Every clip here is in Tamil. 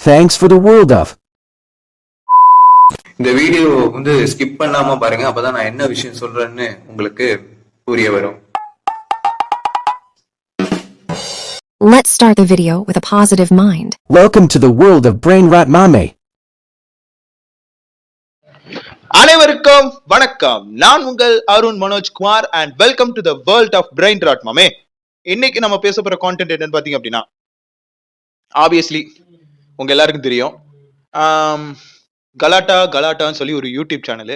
Thanks for the world of. இந்த வீடியோ ஸ்கிப் பண்ணாம பாருங்க, அப்பதான் நான் என்ன விஷயம் சொல்றேன்னு உங்களுக்கு புரிய வரும். Let's start the video with a positive mind. Welcome to the world of Brain Rot Mame. அனைவருக்கும் வணக்கம். நான் உங்கள் Arun Manoj Kumar and welcome to the world of Brain Rot Mame. இன்னைக்கு நம்ம பேச போற கான்டென்ட் என்னன்னு பாத்தீங்க அப்படின்னா, ஆப்வியஸ்லி உங்க எல்லாருக்கும் தெரியும், கலாட்டான்னு சொல்லி ஒரு யூடியூப் சேனல்.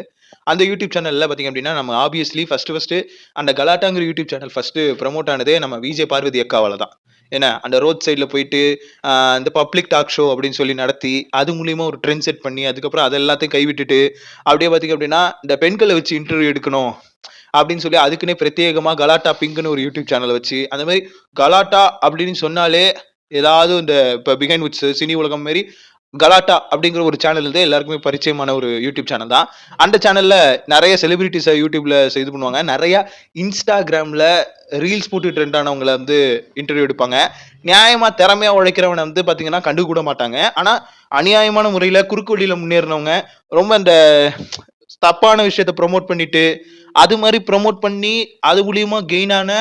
அந்த யூடியூப் சேனல்ல பாத்தீங்க அப்படின்னா, நம்ம ஆப்வியஸ்லி ஃபர்ஸ்ட் அந்த கலாட்டாங்கிற யூடியூப் சேனல் ஃபர்ஸ்ட் ப்ரமோட் ஆனதே நம்ம விஜய் பார்வதி அக்காவால தான். ஏன்னா அந்த ரோட் சைட்ல போயிட்டு இந்த பப்ளிக் டாக் ஷோ அப்படின்னு சொல்லி நடத்தி அது மூலியமா ஒரு ட்ரெண்ட் செட் பண்ணி அதுக்கப்புறம் அது எல்லாத்தையும் கைவிட்டுட்டு அப்படியே பாத்தீங்க அப்படின்னா இந்த பெண்களை வச்சு இன்டர்வியூ எடுக்கணும் அப்படின்னு சொல்லி அதுக்குன்னே பிரத்யேகமா கலாட்டா பிங்க்னு ஒரு யூடியூப் சேனல் வச்சு அந்த மாதிரி கலாட்டா அப்படின்னு சொன்னாலே ஏதாவது இந்த இப்போ பிஹைண்ட் விட்ஸ் சினி உலகம் மாரி கலாட்டா அப்படிங்கிற ஒரு சேனல் வந்து எல்லாருக்குமே பரிச்சயமான ஒரு யூடியூப் சேனல் தான். அந்த சேனல்ல நிறைய செலிபிரிட்டிஸ் யூடியூப்ல இது பண்ணுவாங்க. நிறைய இன்ஸ்டாகிராம்ல ரீல்ஸ் போட்டு ட்ரெண்ட் ஆனவங்களை வந்து இன்டர்வியூ எடுப்பாங்க. நியாயமா திறமையா உழைக்கிறவனை வந்து பாத்தீங்கன்னா கண்டு கூட மாட்டாங்க. ஆனா அநியாயமான முறையில குறுக்கு வழியில முன்னேறினவங்க ரொம்ப இந்த தப்பான விஷயத்த ப்ரொமோட் பண்ணிட்டு அது மாதிரி ப்ரொமோட் பண்ணி அது மூலியமா கெயினான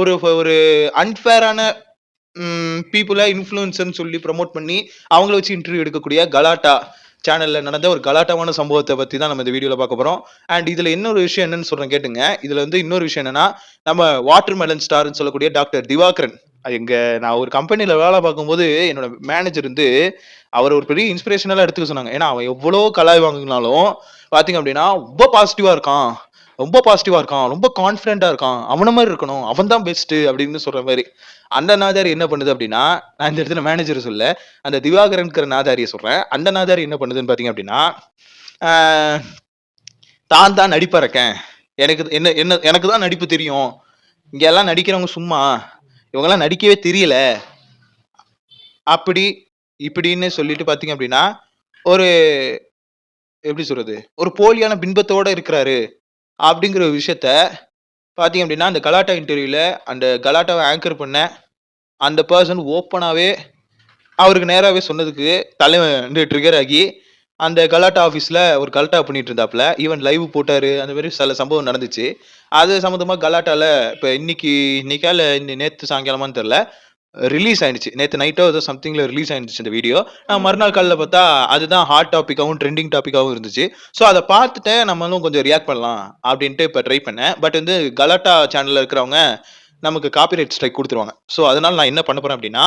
ஒரு ஒரு அன்ஃபேரான பீப்புளை இன்ஃப்ளூயன்சர்னு சொல்லி ப்ரமோட் பண்ணி அவங்கள வச்சு இன்டர்வியூ எடுக்கக்கூடிய கலாட்டா சேனல்ல நடந்த ஒரு கலாட்டாவான சம்பவத்தை பத்தி தான் நம்ம இந்த வீடியோல பார்க்க போறோம். அண்ட் இதுல இன்னொரு விஷயம் என்னன்னு சொல்றேன் கேட்டுங்க. இதுல வந்து இன்னொரு விஷயம் என்னன்னா, நம்ம வாட்டர் மெலன் ஸ்டார்னு சொல்லக்கூடிய டாக்டர் திவாகரன், நான் ஒரு கம்பெனில வேலை பார்க்கும்போது என்னோட மேனேஜர் வந்து அவர் ஒரு பெரிய இன்ஸ்பிரேஷனலா எடுத்துக்க சொன்னாங்க. ஏன்னா அவன் எவ்வளவு கலாய் வாங்கினாலும் பாத்தீங்க அப்படின்னா ரொம்ப பாசிட்டிவா இருக்கான், ரொம்ப கான்பிடண்டா இருக்கான், அவன மாதிரி இருக்கணும், அவன் தான் பெஸ்ட் அப்படின்னு சொல்ற மாதிரி. அந்த நாதாரி என்ன பண்ணுது அப்படின்னா, நான் இந்த இடத்துல மேனேஜர் சொல்ல, அந்த திவாகரன்கிற நாதாரியை சொல்றேன். அந்த நாதாரி என்ன பண்ணுதுன்னு பாத்தீங்க அப்படின்னா, தான் நடிப்பா இருக்கேன், எனக்கு தான் நடிப்பு தெரியும், இங்க எல்லாம் நடிக்கிறவங்க சும்மா, இவங்க எல்லாம் நடிக்கவே தெரியல, அப்படி இப்படின்னு சொல்லிட்டு பாத்தீங்க அப்படின்னா ஒரு எப்படி சொல்றது, ஒரு போலியான பின்பத்தோட இருக்கிறாரு அப்படிங்கிற ஒரு விஷயத்த பாத்தீங்க அப்படின்னா அந்த கலாட்டா இன்டர்வியூல அந்த கலாட்டாவை ஆங்கர் பண்ண அந்த பர்சன் ஓப்பனாவே அவருக்கு நேராவே சொன்னதுக்கு தலைவன் வந்து ட்ரிகர் ஆகி அந்த கலாட்டா ஆஃபீஸில் ஒரு கலாட்டா பண்ணிட்டு இருந்தாப்புல. ஈவன் லைவ் போட்டாரு, அந்த மாதிரி சில சம்பவம் நடந்துச்சு. அது சம்மந்தமாக கலாட்டால இப்போ இன்னைக்கா இல்லை நேற்று சாயங்காலமான்னு தெரில, ரிலீஸ் ஆயிடுச்சு. நேற்று நைட்டோ ஏதோ சம்திங்ல ரிலீஸ் ஆயிடுச்சு இந்த வீடியோ. மறுநாள் காலையில் பார்த்தா அதுதான் ஹாட் டாப்பிக்காகவும் ட்ரெண்டிங் டாப்பிக்காகவும் இருந்துச்சு. ஸோ அதை பார்த்துட்டு நம்மளும் கொஞ்சம் ரியாக்ட் பண்ணலாம் அப்படின்ட்டு இப்போ ட்ரை பண்ணேன். பட் வந்து கலாட்டா சேனலில் இருக்கிறவங்க நமக்கு காப்பிரைட் ஸ்ட்ரைக் கொடுத்துருவாங்க. ஸோ அதனால நான் என்ன பண்ண போறேன் அப்படின்னா,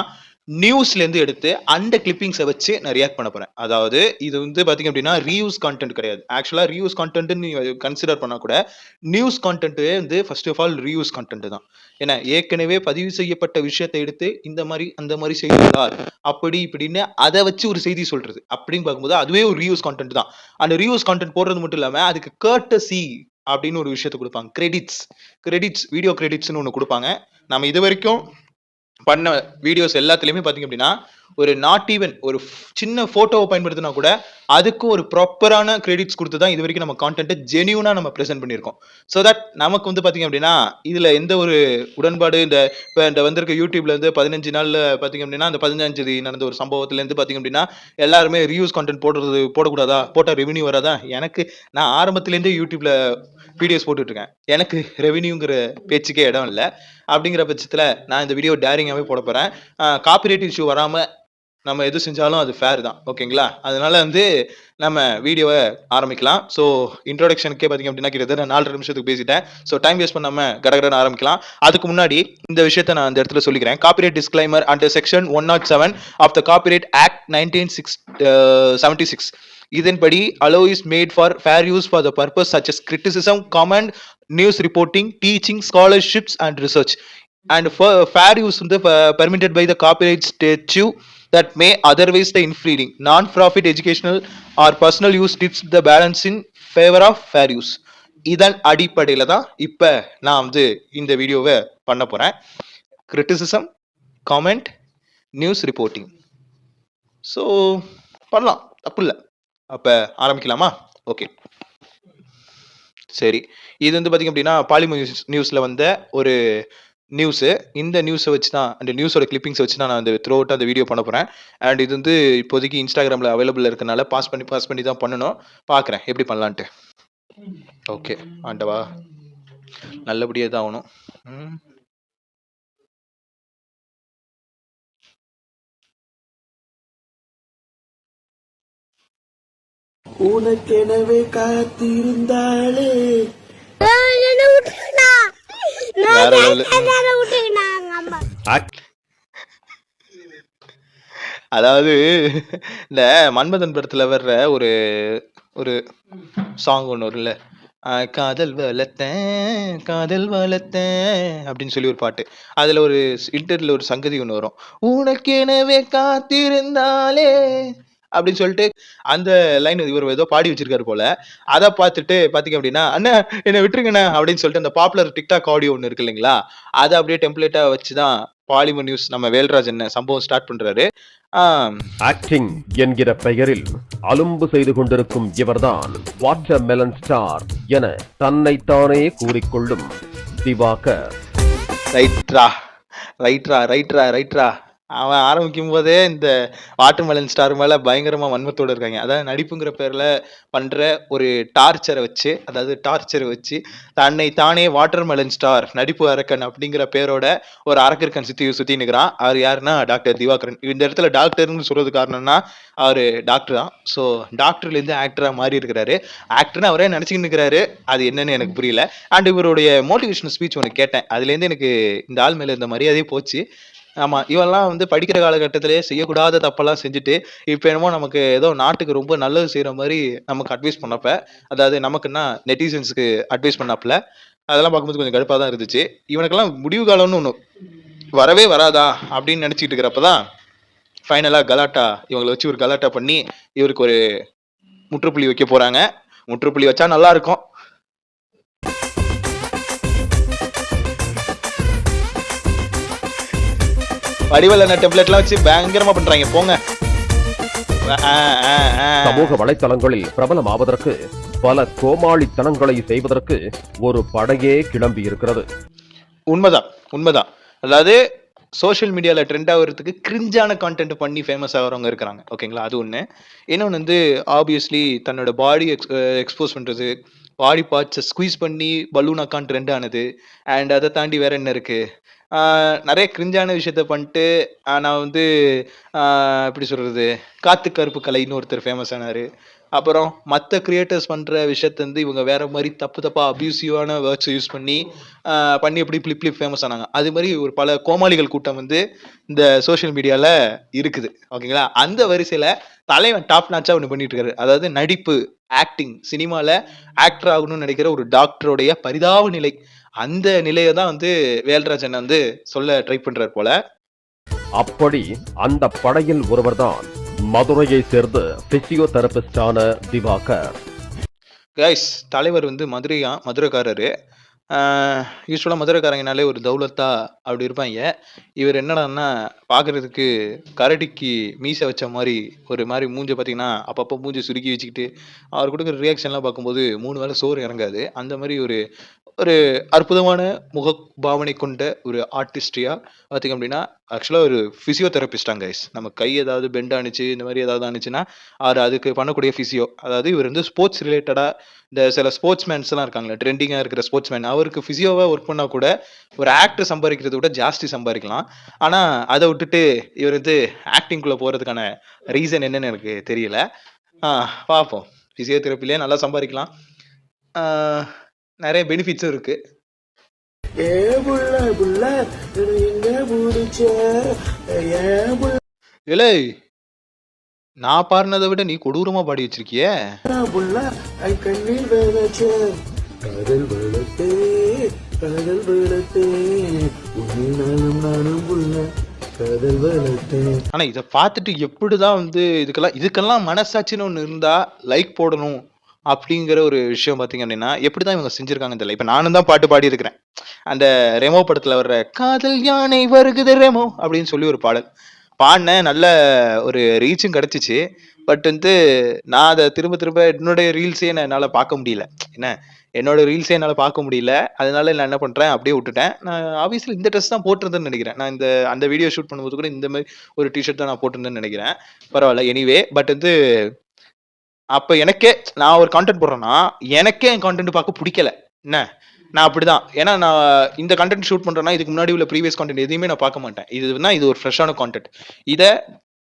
நியூஸ்லேருந்து எடுத்து அந்த கிளிப்பிங்ஸை வச்சு நான் ரியாக்ட் பண்ண போறேன். அதாவது இது வந்து பாத்தீங்க அப்படின்னா ரீயூஸ் கான்டென்ட் கிடையாது. ஆக்சுவலா ரீயூஸ் கான்டென்ட் நீ கன்சிடர் பண்ணா கூட நியூஸ் கான்டென்ட் வந்து first of all reuse content தான். ஏன்னா ஏற்கனவே பதிவு செய்யப்பட்ட விஷயத்தை எடுத்து இந்த மாதிரி அந்த மாதிரி செய்திருந்தார் அப்படி இப்படின்னு அதை வச்சு ஒரு செய்தி சொல்றது அப்படின்னு பார்க்கும்போது அதுவே ஒரு ரீயூஸ் கான்டென்ட் தான். அந்த ரீயூஸ் கான்டென்ட் போடுறது மட்டும் இல்லாம அதுக்கு கர்ட்டசி அப்படின்னு ஒரு விஷயத்தை கொடுப்பாங்க. கிரெடிட்ஸ் வீடியோ கிரெடிட்ஸ்னு ஒன்று கொடுப்பாங்க. நம்ம இது வரைக்கும் பண்ண வீடியோஸ் எல்லாத்துலயுமே பாத்தீங்க அப்படின்னா ஒரு நாட் ஈவன் ஒரு சின்ன போட்டோவை பயன்படுத்தினா கூட அதுக்கு ஒரு ப்ராப்பரான கிரெடிட்ஸ் கொடுத்து தான் இது வரைக்கும் நம்ம கான்டென்ட் ஜெனியூனா நம்ம பிரசென்ட் பண்ணியிருக்கோம். ஸோ தட் நமக்கு வந்து பாத்தீங்க அப்படின்னா இதுல எந்த ஒரு உடன்பாடு இந்த வந்திருக்க யூடியூப்ல இருந்து 15 நாள்ல பாத்தீங்க அப்படின்னா அந்த 15ஆம் தேதி நடந்த ஒரு சம்பவத்துல இருந்து பாத்தீங்க அப்படின்னா எல்லாருமே ரிவ்யூஸ் கான்டென்ட் போடக்கூடாதா, போட்டா ரெவென்யூ வராதா, நான் ஆரம்பத்துல இருந்தே யூடியூப்ல வீடியோஸ் போட்டுட்டு இருக்கேன், எனக்கு ரெவென்யூங்கிற பேச்சுக்கே இடம் இல்லை. அப்படிங்கிற பட்சத்துல நான் இந்த வீடியோ டேரிங்காவே போட போறேன். காப்பிரைட் இஷ்யூ வராம நம்ம எது செஞ்சாலும் அது ஃபேர் தான், ஓகேங்களா? அதனால வந்து நம்ம வீடியோவை ஆரம்பிக்கலாம். ஸோ இன்ட்ரோடக்ஷனுக்கே பார்த்தீங்க அப்படின்னா கிட்டத்தட்ட 4.5 நிமிஷத்துக்கு பேசிட்டேன். ஸோ டைம் வேஸ்ட் பண்ணாம கடகடன்னு ஆரம்பிக்கலாம். அதுக்கு முன்னாடி இந்த விஷயத்தை நான் அந்த இடத்துல சொல்லிக்கிறேன். Copyright disclaimer under section 107 of the copyright act 1976. இதன்படி allow is made for fair use for the purpose such as criticism, comment, news reporting, teaching, scholarships and research. And for fair use permitted by the copyright statute that may otherwise the infringing non-profit educational or personal use tips the balance in favor of fair use. இதன் அடிப்படையில தான் இப்ப நான் வந்து இந்த வீடியோவை பண்ண போறேன். Criticism, comment, news reporting. So பண்ணலாம், தப்பு இல்லை. அப்ப ஆரம்பிக்கலாமா? ஓகே, சரி. இது வந்து பாத்தீங்க அப்படின்னா பாலிமர் நியூஸ்ல வந்த ஒரு நியூஸு. இந்த நியூஸை வச்சு தான் அந்த நியூஸோட கிளிப்பிங்ஸை வச்சு தான் நான் அந்த த்ரூ அவுட் அந்த வீடியோ பண்ண போகிறேன். அண்ட் இது வந்து இப்போதைக்கு இன்ஸ்டாகிராமில் அவைலபிள் இருக்கனால பாஸ் பண்ணி தான் பண்ணணும். பார்க்குறேன் எப்படி பண்ணலான்ட்டு. ஓகே ஆண்டவா, நல்லபடியாக தான் ஆகணும். உனக்கெனவே காத்திருந்தாளே வேற level. அதாவது இந்த மன்மதன் படத்துல வர்ற ஒரு ஒரு சாங் ஒன்று வரும்ல, காதல் வளர்த்தேன் அப்படின்னு சொல்லி ஒரு பாட்டு. அதுல ஒரு இன்டர்ல ஒரு சங்கதி ஒன்று வரும், உனக்கெனவே காத்திருந்தாலே அப்படின்னு சொல்லிட்டு அந்த லைன் இவர் ஏதோ பாடி வச்சிருக்காரு போல. அதை பார்த்துட்டு பாத்தீங்க அப்படின்னா, அண்ணா என்ன விட்டுருங்கண்ணா அப்படின்னு சொல்லிட்டு அந்த பாப்புலர் டிக்டாக் ஆடியோ ஒன்று இருக்கு இல்லைங்களா, அதை அப்படியே டெம்ப்ளேட்டா வச்சுதான் பாலிமர் நியூஸ் நம்ம வேல்ராஜ் என்ன சம்பவம் ஸ்டார்ட் பண்றாரு. ஆக்டிங் என்கிற பெயரில் அலும்பு செய்து கொண்டிருக்கும் இவர்தான் வாட்டர் மெலன் ஸ்டார் என தன்னைத்தானே கூறிக்கொள்ளும் திவாகர். ரைட்ரா அவன் ஆரம்பிக்கும் போதே இந்த வாட்டர்மெலன் ஸ்டார் மேல பயங்கரமா வன்மத்தோட இருக்காங்க. அதாவது நடிப்புங்கிற பேர்ல பண்ற ஒரு டார்ச்சரை வச்சு தன்னை தானே வாட்டர்மெலன் ஸ்டார் நடிப்பு அரக்கன் அப்படிங்கிற பேரோட ஒரு அரக்கன் சுத்தி நிற்கிறான். அவர் யாருன்னா டாக்டர் திவாகரன். இந்த இடத்துல டாக்டர்னு சொல்றது காரணம்னா அவரு டாக்டர் தான். ஸோ டாக்டர்ல இருந்து ஆக்டரா மாறி இருக்கிறாரு. ஆக்டர்னு அவரே நினைச்சுக்கிட்டு இருக்கிறாரு. அது என்னன்னு எனக்கு புரியல. அண்ட் இவருடைய மோட்டிவேஷனல் ஸ்பீச் ஒன்று கேட்டேன். அதுல இருந்து எனக்கு இந்த ஆள் மேல இருந்த மரியாதையே போச்சு. ஆமா, இவெல்லாம் வந்து படிக்கிற காலகட்டத்திலேயே செய்யக்கூடாத தப்பெல்லாம் செஞ்சுட்டு இப்ப என்னமோ நமக்கு ஏதோ நாட்டுக்கு ரொம்ப நல்லது செய்யற மாதிரி நமக்கு அட்வைஸ் பண்ணப்ப, அதாவது நமக்குன்னா நெட்டிசன்ஸுக்கு அட்வைஸ் பண்ணப்பல, அதெல்லாம் பார்க்கும்போது கொஞ்சம் கடுப்பா தான் இருந்துச்சு. இவனுக்கெல்லாம் முடிவு காலம்னு ஒண்ணு வரவே வராதா அப்படின்னு நினைச்சிட்டு இருக்கிறப்பதான் ஃபைனலா கலாட்டா இவங்களை வச்சு ஒரு கலாட்டா பண்ணி இவருக்கு ஒரு முற்றுப்புள்ளி வைக்க போறாங்க. முற்றுப்புள்ளி வச்சா நல்லா இருக்கும். வடிவலன டெம்ப்ளேட்லாம் வச்சு பயங்கரமா பண்றாங்க போங்க. சமூக வலைத்தளங்களில் பிரபலமாவதற்கு பல கோமாளித்தனங்களை செய்வதற்கு ஒரு படையே கிளம்பி இருக்கிறது. உண்மைதான். அதாவது சோஷியல் மீடியால ட்ரெண்ட் ஆகிறதுக்கு கிரிஞ்சான கான்டென்ட் பண்ணி ஃபேமஸ் ஆகிறவங்க இருக்கிறாங்க. ஓகேங்களா, அது ஒன்று. இன்னொன்று வந்து ஆப்வியஸ்லி தன்னோட பாடி எக்ஸ்போஸ் பண்றது, பாடி பார்ட்ஸை ஸ்குவீஸ் பண்ணி பலூன் அக்கான் ட்ரெண்ட் ஆனது. அண்ட் அதை தாண்டி வேற என்ன இருக்கு, நிறைய கிரிஞ்சான விஷயத்த பண்ணிட்டு நான் வந்து எப்படி சொல்றது, காத்து கருப்பு கலைன்னு ஒருத்தர் ஃபேமஸ் ஆனாரு. அப்புறம் மற்ற கிரியேட்டர்ஸ் பண்ற விஷயத்த வந்து இவங்க வேற மாதிரி தப்பா அபியூசிவான வேர்ட்ஸ் யூஸ் பண்ணி எப்படி பிளிப் ஃபேமஸ் ஆனாங்க. அது மாதிரி ஒரு பல கோமாளிகள் கூட்டம் வந்து இந்த சோஷியல் மீடியால இருக்குது. ஓகேங்களா, அந்த வரிசையில தலைவன் டாப் நாச்சா ஒன்று பண்ணிட்டு இருக்காரு. அதாவது நடிப்பு, ஆக்டிங், சினிமால ஆக்டர் ஆகணும்னு நினைக்கிற ஒரு டாக்டருடைய பரிதாப நிலை. அந்த நிலையை தான் வந்து வேல்ராஜன் வந்து சொல்ல ட்ரை பண்றாரு போல. அப்படி அந்த படையில் ஒருவர்தான் மதுரையை சேர்ந்த பிசியோதெரபிஸ்டான திவாகர். கைஸ், தலைவர் வந்து மதுரைக்காரரு. யூஸ்வலாக மதுரைக்காரங்கனாலே ஒரு தௌலத்தா அப்படி இருப்பாங்க. இவர் என்னடான்னா பார்க்கறதுக்கு கரடிக்கு மீசை வச்ச மாதிரி ஒரு மாதிரி மூஞ்சை பார்த்தீங்கன்னா அப்பப்போ மூஞ்சை சுருக்கி வச்சுக்கிட்டு அவர் கொடுக்குற ரியாக்ஷன்லாம் பார்க்கும்போது 3 வேளை சோறு இறங்காது. அந்த மாதிரி ஒரு ஒரு அற்புதமான முக பாவனை கொண்ட ஒரு ஆர்டிஸ்டியா பார்த்தீங்க அப்படின்னா ஆக்சுவலாக ஒரு ஃபிசியோதெரபிஸ்டாங்க கைஸ். நம்ம கை ஏதாவது பெண்ட் ஆனிச்சு இந்த மாதிரி ஏதாவது ஆனிச்சுன்னா அவர் அதுக்கு பண்ணக்கூடிய ஃபிசியோ. அதாவது இவர் வந்து ஸ்போர்ட்ஸ் ரிலேட்டடாக இந்த சில ஸ்போர்ட்ஸ் மேன்ஸ்லாம் இருக்காங்களே, ட்ரெண்டிங்காக இருக்கிற ஸ்போர்ட்ஸ் மேன், அவருக்கு ஃபிசியோவாக ஒர்க் பண்ணால் கூட ஒரு ஆக்டர் சம்பாதிக்கிறத விட ஜாஸ்தி சம்பாதிக்கலாம். ஆனால் அதை விட்டுட்டு இவர் வந்து ஆக்டிங்குள்ளே போகிறதுக்கான ரீசன் என்னன்னு எனக்கு தெரியல. பார்ப்போம். ஃபிசியோதெரப்பிலே நல்லா சம்பாதிக்கலாம், நிறைய பெனிஃபிட்ஸும் இருக்கு. இல்லை, நான் பாடினதை விட நீ கொடூரமா பாடி வச்சிருக்கிய. ஆனா இதை பார்த்துட்டு எப்படிதான் வந்து இதுக்கெல்லாம் மனசாட்சின்னு ஒண்ணு இருந்தா லைக் போடணும் அப்படிங்கிற ஒரு விஷயம் பார்த்தீங்க அப்படின்னா எப்படிதான் இவங்க செஞ்சிருக்காங்க தெரியல. இப்ப நானும் தான் பாட்டு பாடி இருக்கிறேன். அந்த ரெமோ படத்துல வர்ற காதல் யானை வருகுது ரெமோ அப்படின்னு சொல்லி ஒரு பாடல் பாடினேன். நல்ல ஒரு ரீச்சும் கிடைச்சிச்சு. பட் வந்து நான் அதை திரும்ப என்னுடைய ரீல்ஸே என்னால் பார்க்க முடியல. என்ன என்னோட ரீல்ஸே என்னால பார்க்க முடியல. அதனால நான் என்ன பண்றேன், அப்படியே விட்டுட்டேன். நான் ஆப்வியஸ்லி இந்த ட்ரெஸ் தான் போட்டிருந்தேன்னு நெனைக்கிறேன். நான் அந்த வீடியோ ஷூட் பண்ணும்போது கூட இந்த மாரி ஒரு டீ ஷர்ட் தான் நான் போட்டிருந்தேன்னு நெனைக்கிறேன். பரவால்ல. எனிவே பட் வந்து அப்ப எனக்கே நான் ஒரு கான்டென்ட் போடுறேன்னா, எனக்கே என் கான்டென்ட் பார்க்க புடிக்கல. என்ன? நான் அப்படிதான். ஏன்னா நான் இந்த கான்டென்ட் ஷூட் பண்றேன்னா, இதுக்கு முன்னாடி உள்ள ப்ரீவியஸ் கான்டென்ட் எதையுமே நான் பார்க்க மாட்டேன். இது ஒரு ஃப்ரெஷ்ஷான கான்டென்ட். இத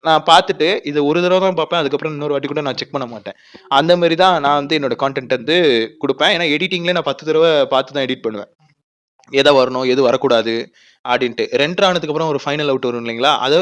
நான் பார்த்துட்டு, இத ஒரு தடவ தான் பார்ப்பேன். அதுக்கப்புறம் இன்னொரு வாட்டி கூட நான் செக் பண்ண மாட்டேன். அந்த மாரி தான் நான் வந்து என்னோட கான்டென்ட் வந்து குடுப்பேன். ஏன்னா எடிட்டிங்லயே நான் 10 தடவ பார்த்து தான் எடிட் பண்ணுவேன். எத வரணும், எது வரக்கூடாது அப்படின்ட்டு. ரெண்டர் ஆனதுக்கு அப்புறம் ஒரு ஃபைனல் அவுட் வரும் இல்லைங்களா? அத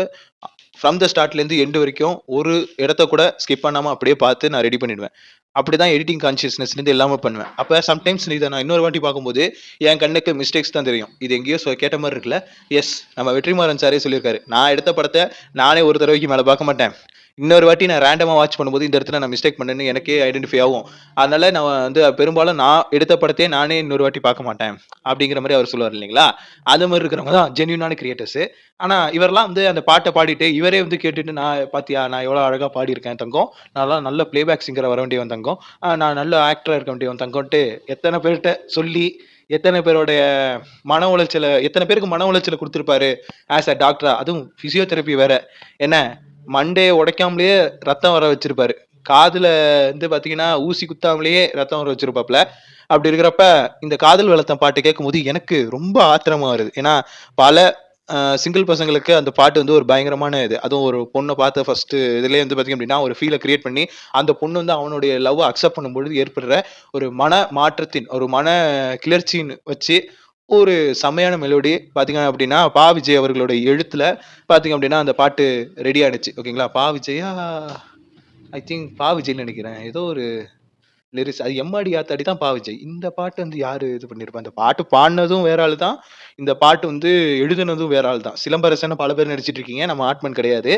ஃப்ரம் த ஸ்டார்ட்லேருந்து எண்ட் வரைக்கும் ஒரு இடத்த கூட ஸ்கிப் பண்ணாம அப்படியே பார்த்து நான் ரெடி பண்ணிடுவேன். அப்படிதான் எடிட்டிங் கான்ஷியஸ்னஸ்லேருந்து எல்லாமே பண்ணுவேன். அப்ப சம்டைம்ஸ் இத நான் இன்னொரு வாட்டி பார்க்கும்போது, என் கண்ணுக்கு மிஸ்டேக்ஸ் தான் தெரியும். இது எங்கேயோ கேட்ட மாரி இருக்குல்ல. எஸ், நம்ம வெற்றிமாறன் சாரே சொல்லியிருக்காரு. நான் எடுத்த படத்த நானே ஒரு தடவைக்கு மேல பார்க்க மாட்டேன். இன்னொரு வாட்டி நான் ரேண்டமா வாட்ச் பண்ணும்போது இந்த இடத்துல நான் மிஸ்டேக் பண்ணேன்னு எனக்கே ஐடென்டிஃபை ஆகும். அதனால நான் வந்து பெரும்பாலும் நான் எடுத்த படத்தையே நானே இன்னொரு வாட்டி பார்க்க மாட்டேன். அப்படிங்கிற மாரி அவர் சொல்லுவார் இல்லைங்களா? அது மாரி இருக்கிறவங்க தான் ஜென்யூனான கிரியேட்டர்ஸ். ஆனா இவரெல்லாம் வந்து அந்த பாட்ட பாடிட்டு இவரே வந்து கேட்டுட்டு நான் பாத்தியா நான் எவ்வளவு அழகா பாடியிருக்கேன் தங்கம். நான்லாம் நல்ல பிளேபேக் சிங்கரா வர வேண்டியவன் தங்கம். நான் நல்ல ஆக்டரா இருக்க வேண்டியவன் தங்கம்ன்ட்டு எத்தனை பேர்கிட்ட சொல்லி எத்தனை பேருடைய எத்தனை பேருக்கு மன உளைச்சல குடுத்திருப்பாரு ஆஸ் அ டாக்டரா. அதுவும் பிசியோதெரபி வேற. என்ன மண்டைய உடைக்காமலேயே ரத்தம் வர வச்சிருப்பாரு. காதுல வந்து பாத்தீங்கன்னா ஊசி குத்தாமலேயே ரத்தம் வர வச்சிருப்பாப்ல. அப்படி இருக்கிறப்ப இந்த காதல் வெள்ளத்தம் பாட்டு கேட்கும்போது எனக்கு ரொம்ப ஆத்திரமா வருது. ஏன்னா பல சிங்கிள் பசங்களுக்கு அந்த பாட்டு வந்து ஒரு பயங்கரமான இது. அதுவும் ஒரு பொண்ண பார்த்த ஃபர்ஸ்ட் இதுலயே வந்து பாத்தீங்க அப்படின்னா ஒரு ஃபீல கிரியேட் பண்ணி அந்த பொண்ணு வந்து அவனுடைய லவ் அக்செப்ட் பண்ணும்பொழுது ஏற்படுற ஒரு மன மாற்றத்தின் ஒரு மன கிளர்ச்சின்னு வச்சு ஒரு செம்மையான மெலோடி பாத்தீங்க அப்படின்னா பா விஜய் அவர்களோட எழுத்துல பாத்தீங்க அப்படின்னா அந்த பாட்டு ரெடி ஆனுச்சு. ஓகேங்களா? பா விஜயா ஐ திங்க் பா விஜய்ன்னு நினைக்கிறேன். ஏதோ ஒரு லிரிக்ஸ் அது எம்மாடி ஆத்தாடி தான் பா விஜய். இந்த பாட்டு வந்து யாரு இது பண்ணிருப்பா? இந்த பாட்டு பாடுனதும் வேற ஆளு தான். இந்த பாட்டு வந்து எழுதுனதும் வேற ஆள் தான். சிலம்பரசன் பல பேர் நடிச்சிட்டு இருக்கீங்க. நம்ம ஆர்ட்மேன் கிடையாது.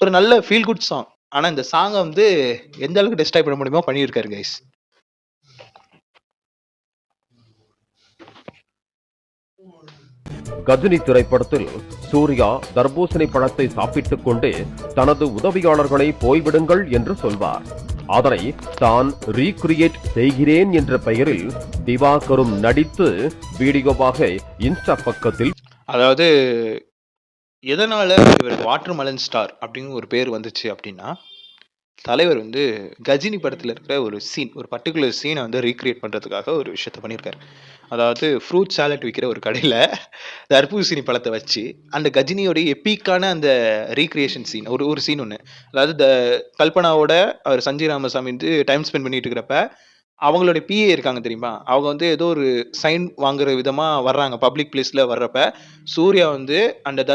ஒரு நல்ல ஃபீல் குட் சாங். ஆனா இந்த சாங்க வந்து எந்த அளவுக்கு டெஸ்ட்ராய் பண்ண முடியுமோ பண்ணியிருக்காரு கைஸ். கஜினி திரைப்படத்தில் சூர்யா தர்பூசணி பழத்தை சாப்பிட்டுக் கொண்டே தனது உதவியாளர்களை போய்விடுங்கள் என்று சொல்வார். அதனை தான் ரீக்ரியேட் செய்கிறேன் என்ற பெயரில் திவாகரும் நடித்து வீடியோவாக இன்ஸ்டா பக்கத்தில் அதாவது எதனால இவருக்கு வாட்டர்மெலன் ஸ்டார் அப்படின்னு ஒரு பேர் வந்துச்சு அப்படின்னா, தலைவர் வந்து கஜினி படத்துல இருக்கிற ஒரு சீன், ஒரு பர்ட்டிகுலர் சீனை வந்து ரீக்ரியேட் பண்றதுக்காக ஒரு விஷயத்த பண்ணியிருக்காரு. அதாவது ஃப்ரூட் சாலட் விக்கிற ஒரு கடையில தர்பூசணி பழத்த வச்சு, அந்த கஜினியோட எப்பிக்கான அந்த ரீக்ரியேஷன் சீன் ஒரு சீன் ஒண்ணு. அதாவது கல்பனாவோட அவர் சஞ்சய் ராமசாமி வந்து டைம் ஸ்பெண்ட் பண்ணிட்டு இருக்கிறப்ப, அவங்களுடைய பிஏ இருக்காங்க தெரியுமா? அவங்க வந்து ஏதோ ஒரு சைன் வாங்குற விதமா வர்றாங்க. பப்ளிக் பிளேஸ்ல வர்றப்ப, சூர்யா வந்து அந்த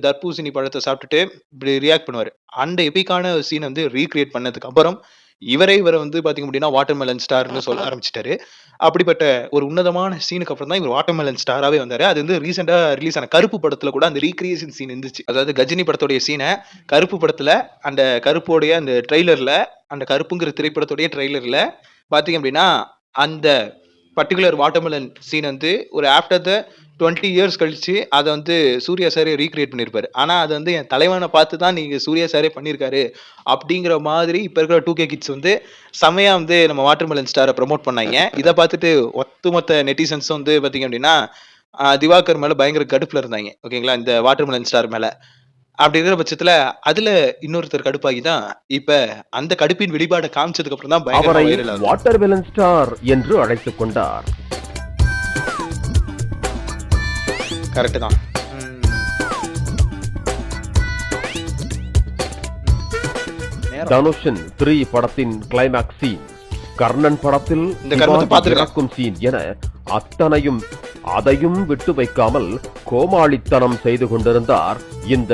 தர்பூசணி பழத்த சாப்பிட்டுட்டு இப்படி ரியாக்ட் பண்ணுவாரு. அந்த எபிக்கான சீன் வந்து ரீக்ரியேட் பண்ணதுக்கு அப்புறம், இவர வந்து பாத்தீங்க அப்படின்னா, வாட்டர்மெலன் ஸ்டார்ன்னு சொல்ல ஆரம்பிச்சுட்டாரு. அப்படிப்பட்ட ஒரு உன்னதமான சீனுக்கு அப்புறம் தான் இவர் வாட்டர்மெலன் ஸ்டாராவே வந்தாரு. அது வந்து ரீசென்ட்டா ரிலீஸ் ஆன கருப்பு படத்துல கூட அந்த ரீக்ரியேஷன் சீன் இருந்துச்சு. அதாவது கஜினி படத்துடைய சீன கருப்பு படத்துல அந்த கருப்புடைய அந்த ட்ரெய்லர்ல அந்த கருப்புங்கிற திரைப்படத்துடைய ட்ரெய்லர்ல பாத்தீங்க அப்படின்னா, அந்த பர்ட்டிகுலர் வாட்டர்மெலன் சீன் வந்து ஒரு ஆஃப்டர் த 20 இயர்ஸ் கழிச்சு அத வந்து சூர்யா சாரே ரீக்ரியேட் பண்ணியிருப்பாரு. ஆனா அது வந்து என் தலைவன பார்த்து தான் நீங்க சூர்யா சாரே பண்ணியிருக்காரு. அப்படிங்கிற மாதிரி இப்ப இருக்கிற 2K கிட்ஸ் வந்து செம்மையா வந்து நம்ம வாட்டர்மெலன் ஸ்டார ப்ரமோட் பண்ணாய்ங்க. இத பார்த்துட்டு ஒட்டுமொத்த நெட்டிசன்ஸும் வந்து பாத்தீங்க அப்படின்னா, திவாகர் மேல பயங்கர கடுப்புல இருந்தாய்ங்க. ஓகேங்களா? இந்த வாட்டர்மெலன் ஸ்டார் மேல. அப்படி இருக்கிற பட்சத்துல அதுல இன்னொருத்தர் கடுப்பாகி தான் இப்ப அந்த கடுப்பின் வெளிப்பாட காமிச்சதுக்கு அப்புறம் தான் பயங்கரமா அவரை வைரல் ஆகுது. வாட்டர்மெலன் ஸ்டார் என்று அழைத்துக் கொண்டார். கரெக்ட் தான். தனுஷின் 3 படத்தின் கிளைமாக்ஸ் சீன், கர்ணன் படத்தில் இந்த கர்ணத்தை பார்த்திருக்கேன். இறக்கும் சீன் என அத்தனையும் அதையும் விட்டு வைக்காமல் கோமாளித்தனம் செய்து கொண்டிருந்தார் இந்த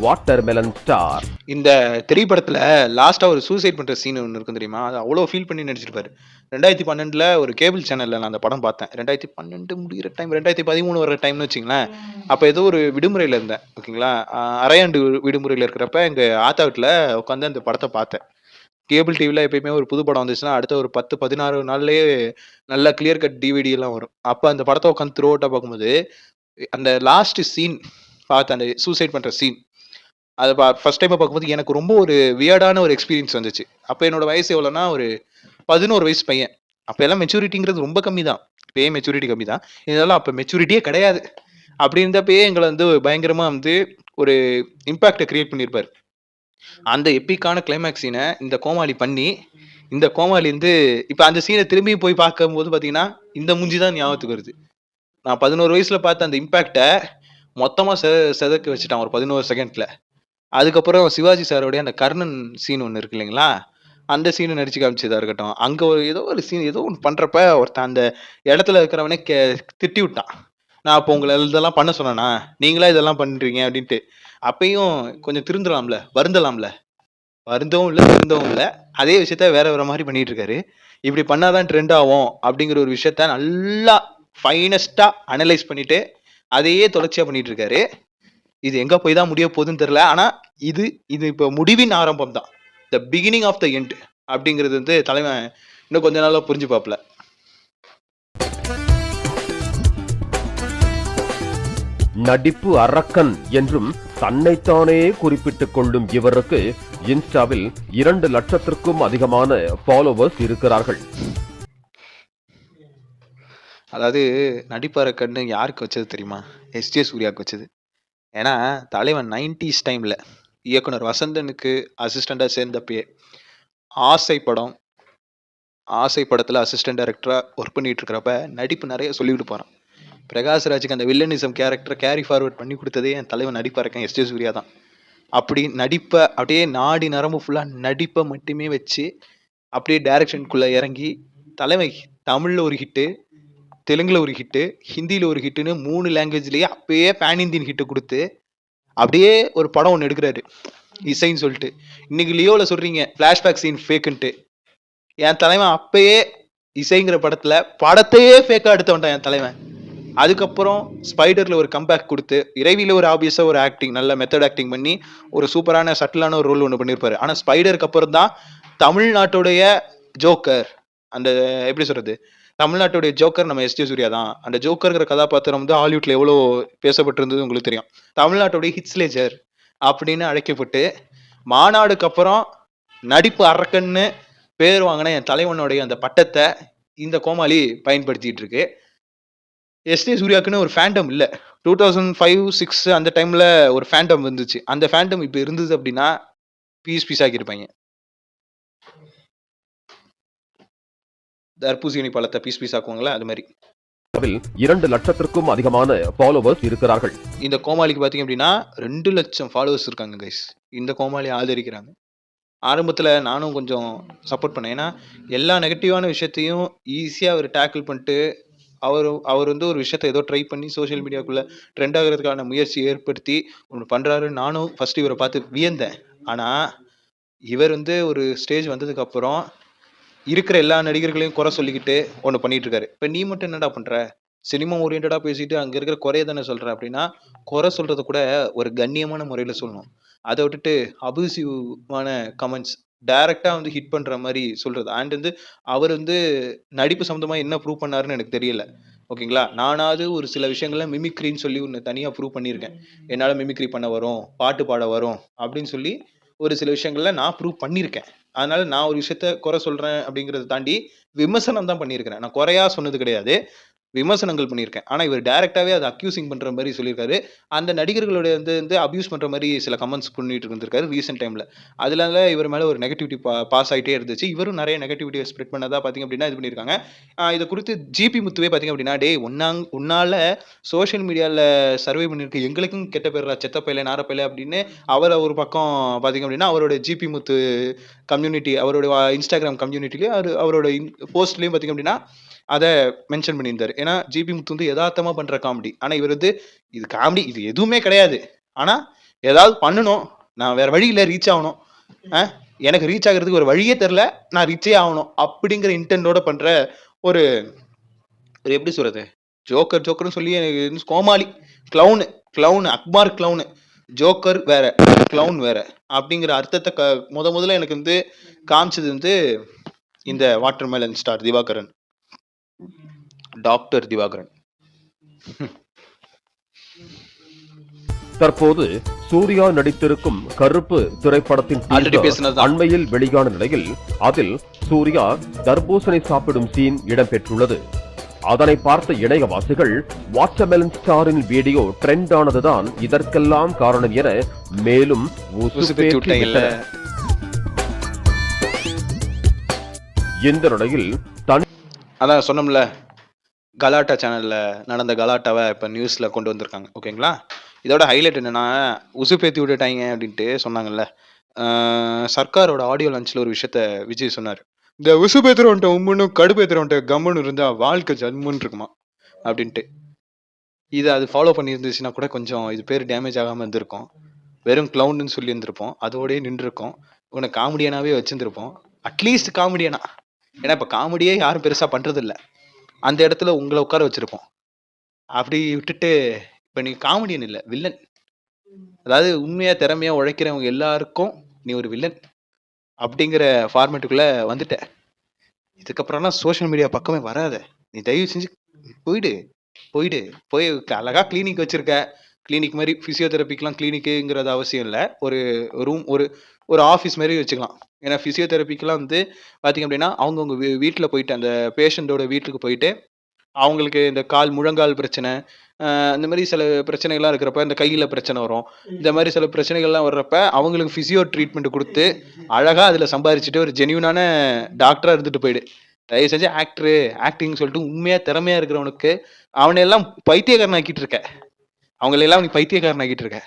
வாட்டர்மெலன் ஸ்டார். இந்த திரைப்படத்துல லாஸ்டா ஒரு சூசைட் பண்ற சீன் ஒன்னு இருக்கும் தெரியுமா? அது அவ்வளவு ஃபீல் பண்ணி நடிச்சிருப்பாரு. 2012ல ஒரு கேபிள் சேனல்ல நான் அந்த படம் பார்த்தேன். 2012 முடிகிற டைம் 2013 வர டைம்னு வச்சுங்களேன். அப்ப ஏதோ ஒரு விடுமுறையில இருந்தேன். ஓகேங்களா? அரையாண்டு விடுமுறையில இருக்கிறப்ப எங்க ஆத்தா வீட்டுல உட்காந்து அந்த படத்தை பார்த்தேன். கேபிள் டிவில எப்பயுமே ஒரு புது படம் வந்துச்சுன்னா அடுத்த ஒரு 10, 16 நாள்லயே நல்ல கிளியர் கட் டிவிடி எல்லாம் வரும். அப்ப அந்த படத்தை உட்காந்து த்ரூ அவுட்டா பார்க்கும்போது அந்த லாஸ்ட் சீன் பார்த்த அந்த சூசைட் பண்ற சீன் அது ஃபர்ஸ்ட் டைம் பார்க்கும்போது எனக்கு ரொம்ப ஒரு வியர்டான ஒரு எக்ஸ்பீரியன்ஸ் வந்துச்சு. அப்ப என்னோட வயசு எவ்வளவுன்னா ஒரு 11 வயசு பையன். அப்ப எல்லாம் மெச்சூரிட்டிங்கிறது ரொம்ப கம்மி தான். இப்பயே மெச்சூரிட்டி கம்மி தான். இதெல்லாம் அப்ப மெச்சூரிட்டியே கிடையாது. அப்படி இருந்தப்பயே எங்கள வந்து பயங்கரமா வந்து ஒரு இம்பாக்ட்ட கிரியேட் பண்ணியிருப்பாரு. அந்த எப்பிக்கான கிளைமாக்ஸ் சீன இந்த கோமாளி பண்ணி, இந்த கோமாளி வந்து இப்ப அந்த சீன திரும்பி போய் பார்க்கும்போது பார்த்தீங்கன்னா, இந்த மூஞ்சி தான் ஞாபகத்துக்கு வருது. நான் 11 வயசுல பார்த்த அந்த இம்பாக்ட்ட மொத்தமா செதக்க வச்சுட்டான் ஒரு 11 செகண்ட்ல. அதுக்கப்புறம் சிவாஜி சாரோடைய அந்த கர்ணன் சீன் ஒண்ணு இருக்கு இல்லைங்களா? அந்த சீன நடிச்சு காமிச்சதா இருக்கட்டும். அங்க ஒரு ஏதோ ஒரு சீன் ஏதோ ஒண்ணு பண்றப்ப ஒருத்தன் அந்த இடத்துல இருக்கிறவனே திட்டி விட்டான். "நான் அப்போ உங்கள இதெல்லாம் பண்ண சொன்னேனா? நீங்களா இதெல்லாம் பண்றீங்க" அப்படின்ட்டு. அப்பயும் கொஞ்சம் திருந்தலாம்ல, வருந்தலாம்ல. வருந்தவும் இல்ல, திருந்தவும் இல்ல. அதே விஷயத்த வேற வேற மாரி பண்ணிட்டு இருக்காரு. இப்படி பண்ணா தான் ட்ரெண்ட் ஆவும் அப்படிங்கிற ஒரு விஷயத்த நல்லா ஃபைனஸ்ட்டா அனலைஸ் பண்ணிட்டு, அதையே தொடர்ச்சியா பண்ணிட்டு இருக்காரு. இது எங்க போய் தான் முடிய போகுதுன்னு தெரியல. ஆனா இது இது இப்ப முடிவின் ஆரம்பம் தான். The beginning of the end அப்படிங்கிறது வந்து தலைவன் இன்னும் கொஞ்ச நாள்ல புரிஞ்சுப்பாப்ல. நடிப்பு அரக்கன் என்றும் தன்னைத்தானே குறிப்பிட்டுக் கொள்ளும் இவருக்கு இன்ஸ்டாவில் 2 லட்சத்திற்கும் அதிகமான ஃபாலோவர்ஸ் இருக்கிறார்கள். அதாவது நடிப்பரக்கன்னு யாருக்கு வச்சது தெரியுமா? எஸ்.ஜே. சூர்யாவுக்கு வச்சது. ஏன்னா தலைவன் 90ஸ் டைம்ல இயக்குனர் வசந்தனுக்கு அசிஸ்டண்டா சேர்ந்தப்பயே ஆசை படம், ஆசை படத்துல அசிஸ்டன்ட் டைரக்டரா ஒர்க் பண்ணிட்டு இருக்கிறப்ப நடிப்பு நிறைய சொல்லிவிட்டு போறான். பிரகாஷ்ராஜுக்கு அந்த வில்லனிசம் கேரக்டரை கேரி ஃபார்வர்ட் பண்ணி கொடுத்ததே என் தலைவன் நடிப்பரக்கன் எஸ்.ஜே. சூர்யா தான். அப்படி நடிப்பை அப்படியே நாடி நரம்பு ஃபுல்லா நடிப்பை மட்டுமே வச்சு அப்படியே டைரக்ஷனுக்குள்ள இறங்கி தலைமை தமிழ்ல ஒரு ஹிட்டு, தெலுங்குல ஒரு ஹிட்டு, ஹிந்தியில ஒரு ஹிட்டுன்னு 3 லாங்குவேஜ்லயே அப்பயே பேன் இந்தியன் ஹிட்டு கொடுத்து அப்படியே ஒரு படம் ஒன்று எடுக்கிறாரு இசைன்னு சொல்லிட்டு. இன்னைக்கு லியோல சொல்றீங்க பிளாஷ்பேக் சீன் ஃபேக்குன்ட்டு. என் தலைவன் அப்பயே இசைங்கிற படத்துல படத்தையே ஃபேக்கா எடுத்து வந்துட்டான் என் தலைவன். அதுக்கப்புறம் ஸ்பைடர்ல ஒரு கம்பேக் கொடுத்து, இறைவியில ஒரு ஆப்வியஸா ஒரு ஆக்டிங் நல்ல மெத்தட் ஆக்டிங் பண்ணி ஒரு சூப்பரான சட்டிலான ஒரு ரோல் ஒன்று பண்ணியிருப்பாரு. ஆனா ஸ்பைடருக்கு அப்புறம் தான் தமிழ்நாட்டுடைய ஜோக்கர், அந்த எப்படி சொல்றது, தமிழ்நாட்டுடைய ஜோக்கர் நம்ம எஸ்.ஜே. சூர்யா தான். அந்த ஜோக்கர்ங்கிற கதாபாத்திரம் வந்து ஹாலிவுட்ல எவ்வளோ பேசப்பட்டிருந்தது உங்களுக்கு தெரியும். தமிழ்நாட்டுடைய ஹிட்ஸ்லேஜர் அப்படின்னு அழைக்கப்பட்டு மாநாடுக்கு அப்புறம் நடிப்பு அரக்கன்னு பேர் வாங்கின என் தலைவனுடைய அந்த பட்டத்தை இந்த கோமாளி பயன்படுத்திட்டு இருக்கு. எஸ்.ஜே. சூர்யாக்குன்னு ஒரு ஃபேண்டம் இல்ல. 2005, 6 அந்த டைம்ல ஒரு ஃபேண்டம் வந்துச்சு. அந்த ஃபேண்டம் இப்ப இருந்தது அப்படின்னா பீஸ் பீஸ் ஆக்கியிருப்பாங்க. தர்பூசணி பழத்தை பீஸ் பீஸ் ஆக்குவாங்களா அது மாதிரி. 2 லட்சத்திற்கும் அதிகமான ஃபாலோவர்ஸ் இருக்கிறார்கள். இந்த கோமாளிக்கு பாத்தீங்க அப்படின்னா 2 லட்சம் ஃபாலோவர்ஸ் இருக்காங்க கைஸ். இந்த கோமாளி ஆதரிக்கிறாங்க. ஆரம்பத்துல நானும் கொஞ்சம் சப்போர்ட் பண்ணேன். ஏன்னா எல்லா நெகட்டிவான விஷயத்தையும் ஈஸியா அவர் டேக்கிள் பண்ணிட்டு அவர் வந்து ஒரு விஷயத்த ஏதோ ட்ரை பண்ணி சோஷியல் மீடியாக்குள்ள ட்ரெண்ட் ஆகிறதுக்கான முயற்சி ஏற்படுத்தி ஒன்று பண்றாரு. நானும் ஃபர்ஸ்ட் இவரை பார்த்து வியந்தேன். ஆனா இவர் வந்து ஒரு ஸ்டேஜ் வந்ததுக்கு அப்புறம் இருக்கிற எல்லா நடிகர்களையும் குறை சொல்லிக்கிட்டு ஒன்று பண்ணிட்டு இருக்காரு. இப்போ நீ மட்டும் என்னடா பண்ற? சினிமா ஓரியன்டா பேசிட்டு அங்க இருக்கிற குறைய தானே சொல்ற அப்படின்னா, குறை சொல்றத கூட ஒரு கண்ணியமான முறையில சொல்லணும். அதை விட்டுட்டு அபியூசிவான கமெண்ட்ஸ் டைரக்டா வந்து ஹிட் பண்ற மாதிரி சொல்றது. அண்ட் வந்து அவர் வந்து நடிப்பு சம்பந்தமா என்ன ப்ரூவ் பண்ணாருன்னு எனக்கு தெரியல. ஓகேங்களா? நானாவது ஒரு சில விஷயங்கள்ல மிமிக்ரின்னு சொல்லி ஒன்று தனியா ப்ரூவ் பண்ணியிருக்கேன். என்னால மிமிக்ரி பண்ண வரும், பாட்டு பாட வரும் அப்படின்னு சொல்லி ஒரு சில விஷயங்கள்ல நான் ப்ரூவ் பண்ணியிருக்கேன். அதனால நான் ஒரு விஷயத்த குறை சொல்றேன் அப்படிங்கிறத தாண்டி விமர்சனம் தான் பண்ணியிருக்கிறேன். நான் குறையா சொன்னது கிடையாது. விமர்சனங்கள் பண்ணியிருக்கேன். ஆனா இவர் டைரக்டாவே அத அக்யூசிங் பண்ற மாரி சொல்லியிருக்காரு. அந்த நடிகர்களுடைய வந்து அபியூஸ் பண்ற மாரி சில கமெண்ட்ஸ் பண்ணிட்டு இருந்திருக்காரு ரீசென்ட் டைம்ல. அதனால இவர் மேல ஒரு நெகட்டிவிட்டி பாஸ் ஆயிட்டே இருந்துச்சு. இவரும் நெறைய நெகட்டிவிட்டிய ஸ்ப்ரெட் பண்ணதா பார்த்தீங்க அப்படின்னா இது பண்ணியிருக்காங்க. இத குறித்து ஜிபி முத்துவே பார்த்தீங்க அப்படின்னா, "டேய் உன்னால சோசியல் மீடியால சர்வே பண்ணியிருக்கு எங்களுக்கும் கெட்ட பேர்டா செத்த பயலே, நார பயலே" அப்படின்னு அவர ஒரு பக்கம் பார்த்தீங்க அப்படின்னா, அவரோட ஜிபி முத்து கம்யூனிட்டி அவருடைய இன்ஸ்டாகிராம் கம்யூனிட்டிலயும் அவரோட போஸ்ட்லயும் பார்த்தீங்க அப்படின்னா அத மென்ஷன் பண்ணியிருந்தாரு. ஏன்னா ஜிபி முத்து வந்து எதார்த்தமா பண்ற காமெடி. ஆனா இவர் வந்து இது காமெடி இது எதுவுமே கிடையாது. ஆனா ஏதாவது பண்ணணும். நான் வேற வழி இல்ல ரீச் ஆகணும். அ எனக்கு ரீச் ஆகுறதுக்கு ஒரு வழியே தெரியல. நான் ரீச்சே ஆகணும். அப்படிங்கிற இன்டென்டோட பண்ற ஒரு ஒரு எப்படி சொல்றது? ஜோக்கர்ன்னு சொல்லி எனக்கு கோமாளி, கிளவுன், அக்மார் கிளவுன். ஜோக்கர் வேற, கிளவுன் வேற. அப்படிங்கிற அர்த்தத்த முதல்ல எனக்கு வந்து காமிச்சது வந்து இந்த watermelon star Diwakaran. Doctor Diwakaran. தற்போது சூர்யா நடித்திருக்கும் கருப்பு திரைப்படத்தின் Already teaser பேசினதுதான். அண்மையில் வெளியான நிலையில் அதில் சூர்யா தர்பூசணி சாப்பிடும் சீன் இடம்பெற்றுள்ளது. அதனை பார்த்த இணையவாசிகள் வாட்டர்மெலன் ஸ்டாரின் வீடியோ ட்ரெண்ட் ஆனதுதான் இதற்கெல்லாம் காரணம் என மேலும் உசுப்பேத்தி விட்டாங்கல்ல. விட்டனர். இந்த நிலையில் தனி அதான் சொன்னோம்ல, கலாட்டா சேனல்ல நடந்த கலாட்டாவை இப்போ நியூஸ்ல கொண்டு வந்திருக்காங்க. ஓகேங்களா? இதோட ஹைலைட் என்னன்னா, உசுப்பேத்தி விட்டுட்டாங்க அப்படின்ட்டு சொன்னாங்கல்ல. சர்க்காரோட ஆடியோ லான்ச்ல ஒரு விஷயத்த விஜய் சொன்னார். இந்த உசுப்பேத்துறவன்ட்ட உம்முன்னு கடுப்பேத்துறவன்ட்ட கம்முன்னு இருந்தா வாழ்க்கை ஜம்முன்னு இருக்குமா அப்படின்ட்டு. இதை அது ஃபாலோ பண்ணியிருந்துச்சுன்னா கூட கொஞ்சம் இது பேர் டேமேஜ் ஆகாமல் இருந்திருக்கும். வெறும் கிளவுன்னு சொல்லி இருந்திருப்போம், அதோடய நின்றுருக்கோம். உன்னை காமெடியனாவே வச்சிருந்துருப்போம். அட்லீஸ்ட் காமெடியனா, ஏன்னா இப்போ காமெடியே யாரும் பெருசாக பண்றது இல்ல. அந்த இடத்துல உங்களை உட்கார வச்சிருப்போம். அப்படி விட்டுட்டு இப்போ நீ காமெடியன் இல்லை, வில்லன். அதாவது உண்மையா திறமையா உழைக்கிறவங்க எல்லாருக்கும் நீ ஒரு வில்லன் அப்படிங்கிற ஃபார்மேட்டுக்குள்ள வந்துட்ட. இதுக்கப்புறம்லாம் சோஷியல் மீடியா பக்கமே வராத. நீ தயவு செஞ்சு போயிடு போயிடு போய் அழகா கிளினிக் வச்சிருக்க. கிளினிக் மாதிரி ஃபிசியோதெரபிக்கெலாம் கிளினிக்குங்கிறது அவசியம் இல்லை. ஒரு ரூம், ஒரு ஒரு ஆஃபீஸ் மாதிரி வச்சுக்கலாம். ஏன்னா ஃபிசியோதெரபிக்கெலாம் வந்து பார்த்தீங்க அப்படின்னா அவங்கவுங்க வீட்டில் போயிட்டு அந்த பேஷண்ட்டோட வீட்டுக்கு போயிட்டு அவங்களுக்கு இந்த கால் முழங்கால் பிரச்சனை, இந்த மாதிரி சில பிரச்சனைகள்லாம் இருக்கிறப்ப, இந்த கையில் பிரச்சனை வரும், இந்த மாதிரி சில பிரச்சனைகள்லாம் வர்றப்ப அவங்களுக்கு ஃபிசியோ ட்ரீட்மெண்ட் கொடுத்து அழகாக அதில் சம்பாதிச்சுட்டு ஒரு ஜென்யூனான டாக்டராக இருந்துட்டு போயிடு. தயவு செஞ்சு ஆக்டிங் சொல்லிட்டு உண்மையாக திறமையாக இருக்கிறவனுக்கு அவனையெல்லாம் பைத்தியக்காரன் ஆக்கிட்டு இருக்க. அவங்களெல்லாம் நீ பைத்தியக்காரன் ஆக்கிட்டு இருக்க.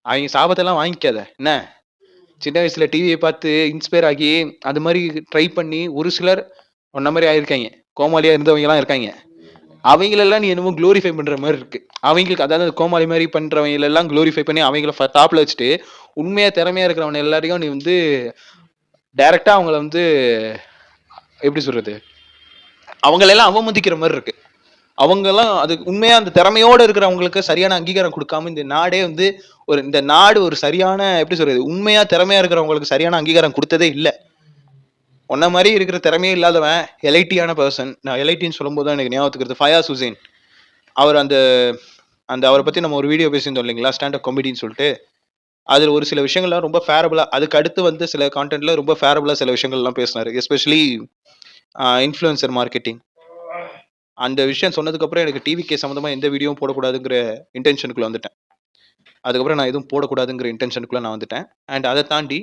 அவங்க சாபத்தெல்லாம் வாங்கிக்காத. என்ன, சின்ன வயசுல டிவியை பார்த்து இன்ஸ்பயர் ஆகி அது மாதிரி ட்ரை பண்ணி ஒரு சிலர் ஒன்ன மாதிரி ஆயிருக்காங்க, கோமாளியா இருந்தவங்க எல்லாம் இருக்காங்க. அவங்களெல்லாம் நீ என்னமோ குளோரிஃபை பண்ற மாதிரி இருக்கு. அவங்களுக்கு அதாவது கோமாளி மாதிரி பண்றவங்க எல்லாம் குளோரிஃபை பண்ணி அவங்கள டாப்ல வச்சுட்டு உண்மையா திறமையா இருக்கிறவங்க எல்லாரையும் நீ வந்து டைரக்டா அவங்கள வந்து எப்படி சொல்றது, அவங்களெல்லாம் அவமதிக்கிற மாதிரி இருக்கு. அவங்கெல்லாம் அது உண்மையா அந்த திறமையோட இருக்கிறவங்களுக்கு சரியான அங்கீகாரம் கொடுக்காம இந்த நாடே வந்து இந்த நாடு ஒரு சரியான எப்படி சொல்றது, உண்மையா திறமையா இருக்கிறவங்களுக்கு சரியான அங்கீகாரம் கொடுத்ததே இல்லை. உன்ன மாதிரி இருக்கிற திறமையே இல்லாதவன் எலைட்டியான பர்சன். நான் எலைட்டின்னு சொல்லும் போது தான் எனக்கு ஞாபகத்துக்கு ஃபயாஸ் ஹுசைன். அவர் அந்த அந்த அவரை பத்தி நம்ம ஒரு வீடியோ பேசியிருந்தோம் இல்லைங்களா, ஸ்டாண்டப் காமெடின்னு சொல்லிட்டு. அதில் ஒரு சில விஷயங்கள்லாம் ரொம்ப ஃபேரபிளா, அதுக்கு அடுத்து வந்து சில கான்டென்ட்ல ரொம்ப ஃபேரபிளா சில விஷயங்கள்லாம் பேசினாரு. Especially influencer marketing. அந்த விஷயம் சொன்னதுக்கப்புறம் எனக்கு டிவிக்கே சம்மந்தமாக எந்த வீடியோவும் போடக்கூடாதுங்கிற இன்டென்ஷனுக்குள்ள வந்துட்டேன். அதுக்கப்புறம் நான் எதுவும் போடக்கூடாதுங்கிற இன்டென்ஷனுக்குள்ள நான் வந்துட்டேன். அண்ட் அதை தாண்டி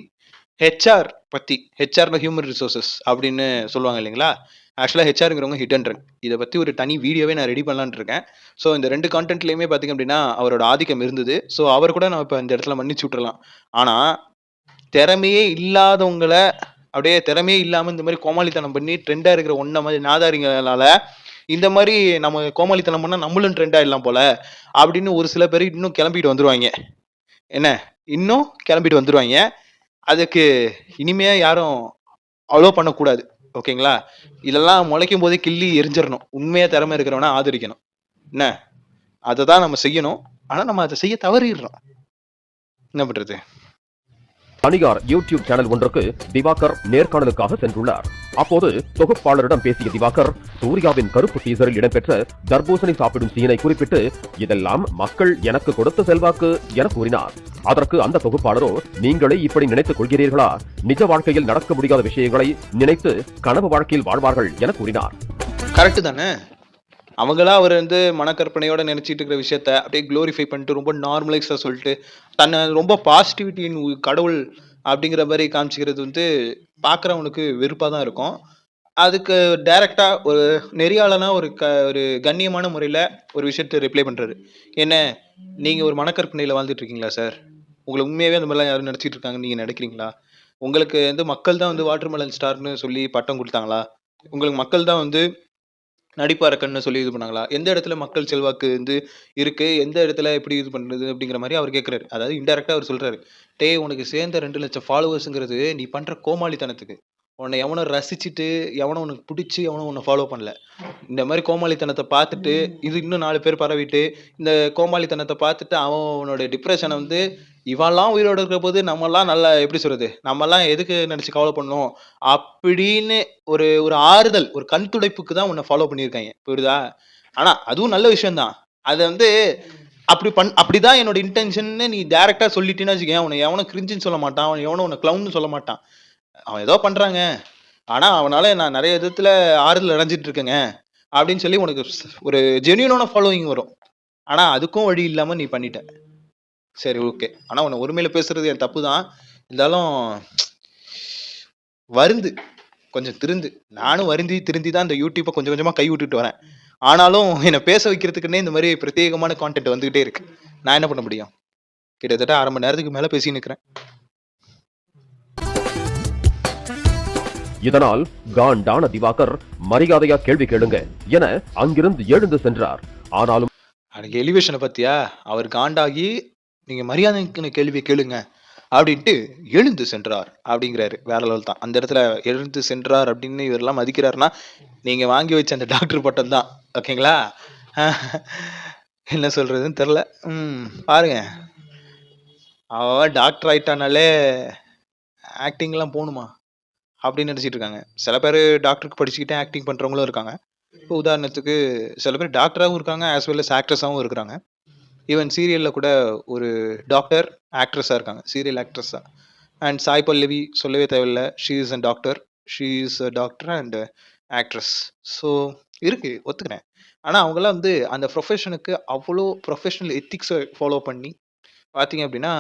ஹெச்ஆர் பற்றி, ஹெச்ஆர்னா ஹியூமன் ரிசோர்சஸ் அப்படின்னு சொல்லுவாங்க இல்லைங்களா. ஆக்சுவலாக ஹெச்ஆருங்கிறவங்க ஹிட் அண்ட் ரன். இதை பற்றி ஒரு தனி வீடியோவே நான் ரெடி பண்ணலான்னு இருக்கேன். ஸோ இந்த 2 கான்டென்ட்லேயுமே பார்த்திங்க அப்படின்னா அவரோட ஆதிக்கம் இருந்தது. ஸோ அவர் கூட நான் இப்போ இந்த இடத்துல மன்னிச்சு விட்டுறலாம். ஆனால் திறமையே இல்லாதவங்களை அப்படியே திறமையே இல்லாமல் இந்த மாதிரி கோமாளித்தனம் பண்ணி ட்ரெண்டாக இருக்கிற ஒன்றை மாதிரி நாதாரிங்களால இந்த மாதிரி நம்ம கோமாளித்தனம் பண்ணால் நம்மளும் ட்ரெண்ட் ஆகிடலாம் போல அப்படின்னு ஒரு சில பேர் இன்னும் கிளம்பிட்டு வந்துருவாங்க. என்ன, இன்னும் கிளம்பிட்டு வந்துருவாங்க. அதுக்கு இனிமையா யாரும் அவ்வளோ பண்ணக்கூடாது. ஓகேங்களா? இதெல்லாம் முளைக்கும் போதே கிள்ளி எரிஞ்சிடணும். உண்மையா திறமை இருக்கிறவனா ஆதரிக்கணும். என்ன, அதை தான் நம்ம செய்யணும். ஆனால் நம்ம அதை செய்ய தவறிடுறோம். என்ன பண்றது? தனியார் யூடியூப் சேனல் ஒன்றுக்கு திவாகர் நேர்காணலுக்காக சென்றுள்ளார். அப்போது தொகுப்பாளரிடம் பேசிய திவாகர் சூர்யாவின் கருப்பு டீசரில் இடம்பெற்ற தர்பூசணி சாப்பிடும் சீனை குறிப்பிட்டு இதெல்லாம் மக்கள் எனக்கு கொடுத்த செல்வாக்கு என கூறினார். அதற்கு அந்த தொகுப்பாளரோ, நீங்களே இப்படி நினைத்துக் கொள்கிறீர்களா? நிஜ வாழ்க்கையில் நடக்க முடியாத விஷயங்களை நினைத்து கனவு வாழ்க்கையில் வாழ்வார்கள் என கூறினார். கரெக்டு தானே? அவங்களா அவர் வந்து மனக்கற்பனையோட நினைச்சிட்டு இருக்கிற விஷயத்த அப்படியே குளோரிஃபை பண்ணிட்டு ரொம்ப நார்மலைஸாக சொல்லிட்டு தன்னை ரொம்ப பாசிட்டிவிட்டியின் கடவுள் அப்படிங்கிற மாதிரி காமிச்சிக்கிறது வந்து பார்க்குறவனுக்கு வெறுப்பாக தான் இருக்கும். அதுக்கு டைரக்டா ஒரு நெறியாளனா ஒரு கண்ணியமான முறையில் ஒரு விஷயத்தை ரிப்ளை பண்ணுறாரு. என்ன, நீங்கள் ஒரு மனக்கற்பனையில் வாழ்ந்துட்டு இருக்கீங்களா சார்? உங்களை உண்மையாகவே அந்த மாதிரிலாம் யாரும் நடிச்சிட்டு இருக்காங்கன்னு நீங்கள் நினைக்கிறீங்களா? உங்களுக்கு வந்து மக்கள் தான் வந்து வாட்டர்மெலன் ஸ்டார்னு சொல்லி பட்டம் கொடுத்தாங்களா? உங்களுக்கு மக்கள் தான் வந்து நடிப்பாரக்கன்னு சொல்லி இது பண்ணாங்களா? எந்த இடத்துல மக்கள் செல்வாக்கு வந்து இருக்கு, எந்த இடத்துல எப்படி இது பண்றது அப்படிங்கிற மாதிரி அவர் கேட்குறாரு. அதாவது இன்டெரக்டா அவர் சொல்றாரு, டேய் உனக்கு சேர்ந்த 2 லட்சம் ஃபாலோவர்ஸுங்கிறது நீ பண்ற கோமாளித்தனத்துக்கு. உன்னை எவனோ ரசிச்சுட்டு எவனோ உனக்கு பிடிச்சி எவனோ உன்னை ஃபாலோ பண்ணல. இந்த மாதிரி கோமாளித்தனத்தை பார்த்துட்டு இது இன்னும் 4 பேர் பரவிட்டு இந்த கோமாளித்தனத்தை பார்த்துட்டு அவனோட டிப்ரெஷனை வந்து இவெல்லாம் உயிரோட இருக்கிற போது நம்மெல்லாம் நல்லா எப்படி சொல்றது, நம்மெல்லாம் எதுக்கு நினைச்சு கவலை பண்ணோம் அப்படின்னு ஒரு ஒரு ஆறுதல், ஒரு கண் துடைப்புக்கு தான் உன்னை ஃபாலோ பண்ணியிருக்காங்க. புரியுதா? ஆனா அதுவும் நல்ல விஷயம்தான். அதை வந்து அப்படிதான் என்னோட இன்டென்ஷன்னு நீ டைரக்டா சொல்லிட்டேன்னு வச்சுக்கேன், உன்னை எவனும் கிரிஞ்சுன்னு சொல்ல மாட்டான். அவன் எவனும் உன்னை கிளவுன்னு சொல்ல மாட்டான். அவன் ஏதோ பண்றாங்க. ஆனா அவனால நான் நெறைய விதத்துல ஆறுதல் அடைஞ்சுட்டு இருக்கேங்க. அப்படின்னு சொல்லி உனக்கு ஒரு ஜென்யூனான ஃபாலோயிங் வரும். ஆனா அதுக்கும் வழி இல்லாம நீ பண்ணிட்ட. சரி ஓகே. ஆனா உன்னை ஒருமையில பேசுறது என் தப்பு தான். இருந்தாலும் வருந்து. கொஞ்சம் திருந்து. நானும் வருந்தி திருந்தி தான் இந்த யூடியூப்ப கொஞ்சம் கொஞ்சமா கை விட்டுட்டு வரேன். ஆனாலும் என்ன பேச வைக்கிறதுக்குன்னே இந்த மாரி பிரத்யேகமான கான்டென்ட் வந்துகிட்டே இருக்கு. நான் என்ன பண்ண முடியும்? கிட்டத்தட்ட 1/2 மணி நேரத்துக்கு மேல பேசின்னு இருக்கிறேன். இதனால் காண்டான திவாகர் மரியாதையா கேள்வி கேளுங்க என அங்கிருந்து எழுந்து சென்றார். ஆனாலும் அன்னைக்கு எலிவேஷனை பத்தியா? அவர் காண்டாகி நீங்க மரியாதைக்குன்னு கேள்வி கேளுங்க அப்படின்ட்டு எழுந்து சென்றார் அப்படிங்கிறாரு. வேற லெவல் தான். அந்த இடத்துல எழுந்து சென்றார் அப்படின்னு இவரெல்லாம் மதிக்கிறாருன்னா நீங்க வாங்கி வச்ச அந்த டாக்டர் பட்டம் தான். ஓகேங்களா? என்ன சொல்றதுன்னு தெரியல. பாருங்க. அவன் டாக்டர் ஆயிட்டானாலே ஆக்டிங்லாம் போகணுமா அப்படின்னு நினைச்சிட்டு இருக்காங்க. சில பேர் டாக்டருக்கு படிச்சுக்கிட்டே ஆக்டிங் பண்றவங்களும் இருக்காங்க. இப்போ உதாரணத்துக்கு சில பேர் டாக்டராகவும் இருக்காங்க, ஆஸ் வெல் அஸ் ஆக்ட்ரஸாகவும் இருக்கிறாங்க. ஈவன் சீரியல்ல கூட ஒரு டாக்டர் ஆக்ட்ரஸா இருக்காங்க. சீரியல் ஆக்ட்ரஸா. அண்ட் சாய் பல்லவி சொல்லவே தேவையில்ல. She is a doctor. She is a doctor and actress. So இருக்கு, ஒத்துக்கிறேன். ஆனா அவங்கலாம் வந்து அந்த ப்ரொஃபஷனுக்கு அவ்வளோ ப்ரொஃபஷனல் எத்திக்ஸை ஃபாலோ பண்ணி பார்த்தீங்க அப்படின்னா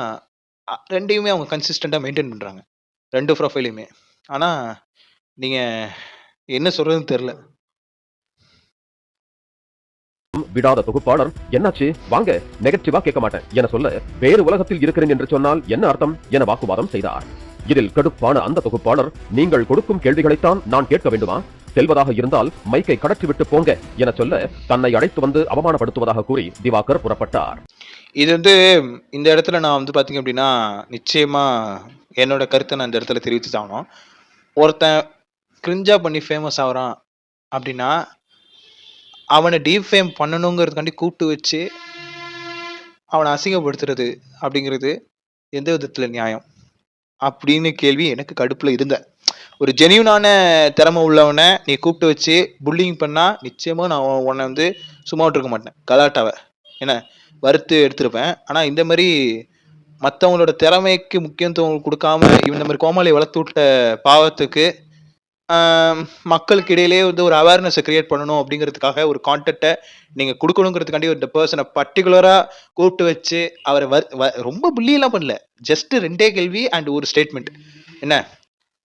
2யுமே அவங்க கன்சிஸ்டண்டா மெயின்டைன் பண்றாங்க. 2 ப்ரொஃபைலையுமே. ஆனா நீங்க என்ன சொல்றதுன்னு தெரியல. விடாத தொகுப்பாளர் என்னாச்சு வாங்க நெகட்டிவா கேட்க மாட்டேன் என சொல்ல வேறு உலகத்தில் இருக்கிறேன் என்று சொன்னால் என்ன அர்த்தம் என வாக்குவாதம் செய்தார். இதில் கடுப்பான அந்த தொகுப்பாளர் நீங்கள் கொடுக்கும் கேள்விகளைத்தான் நான் கேட்க வேண்டுமா? செல்வதாக இருந்தால் மைக்கை கடற்றி விட்டு போங்க என சொல்ல தன்னை அழைத்து வந்து அவமானப்படுத்துவதாக கூறி திவாகர் புறப்பட்டார். இது வந்து இந்த இடத்துல நான் வந்து பார்த்தீங்க அப்படின்னா நிச்சயமா என்னோட கருத்தை நான் இந்த இடத்துல தெரிவித்து ஆகணும். ஒருத்தன் கிரிஞ்சா பண்ணி ஃபேமஸ் ஆகுறான் அப்படின்னா அவனை டீஃபேம் பண்ணணுங்கிறதுக்காண்டி கூப்பிட்டு வச்சு அவனை அசிங்கப்படுத்துறது அப்படிங்கிறது எந்த விதத்துல நியாயம் அப்படின்னு கேள்வி எனக்கு கடுப்புல இருந்த. ஒரு ஜெனியூனான திறமை உள்ளவனை நீ கூப்பிட்டு வச்சு புல்லிங் பண்ணா நிச்சயமா நான் உன்னை வந்து சும்மா விட்டுருக்க மாட்டேன். கலாட்டாவை என்ன வறுத்து எடுத்திருப்பேன். ஆனா இந்த மாதிரி மற்றவங்களோட திறமைக்கு முக்கியத்துவம் கொடுக்காம இந்த மாதிரி கோமாளியை வளர்த்து விட்ட பாவத்துக்கு மக்களுக்கு இடையிலேயே வந்து ஒரு அவேர்னஸை கிரியேட் பண்ணணும் அப்படிங்கிறதுக்காக ஒரு கான்டென்ட்டை நீங்கள் கொடுக்கணுங்கிறதுக்காண்டி ஒரு பர்சனை பர்டிகுலராக கூப்பிட்டு வச்சு அவரை ரொம்ப புள்ளியெல்லாம் பண்ணல. ஜஸ்ட் 2 கேள்வி அண்ட் ஒரு ஸ்டேட்மெண்ட். என்ன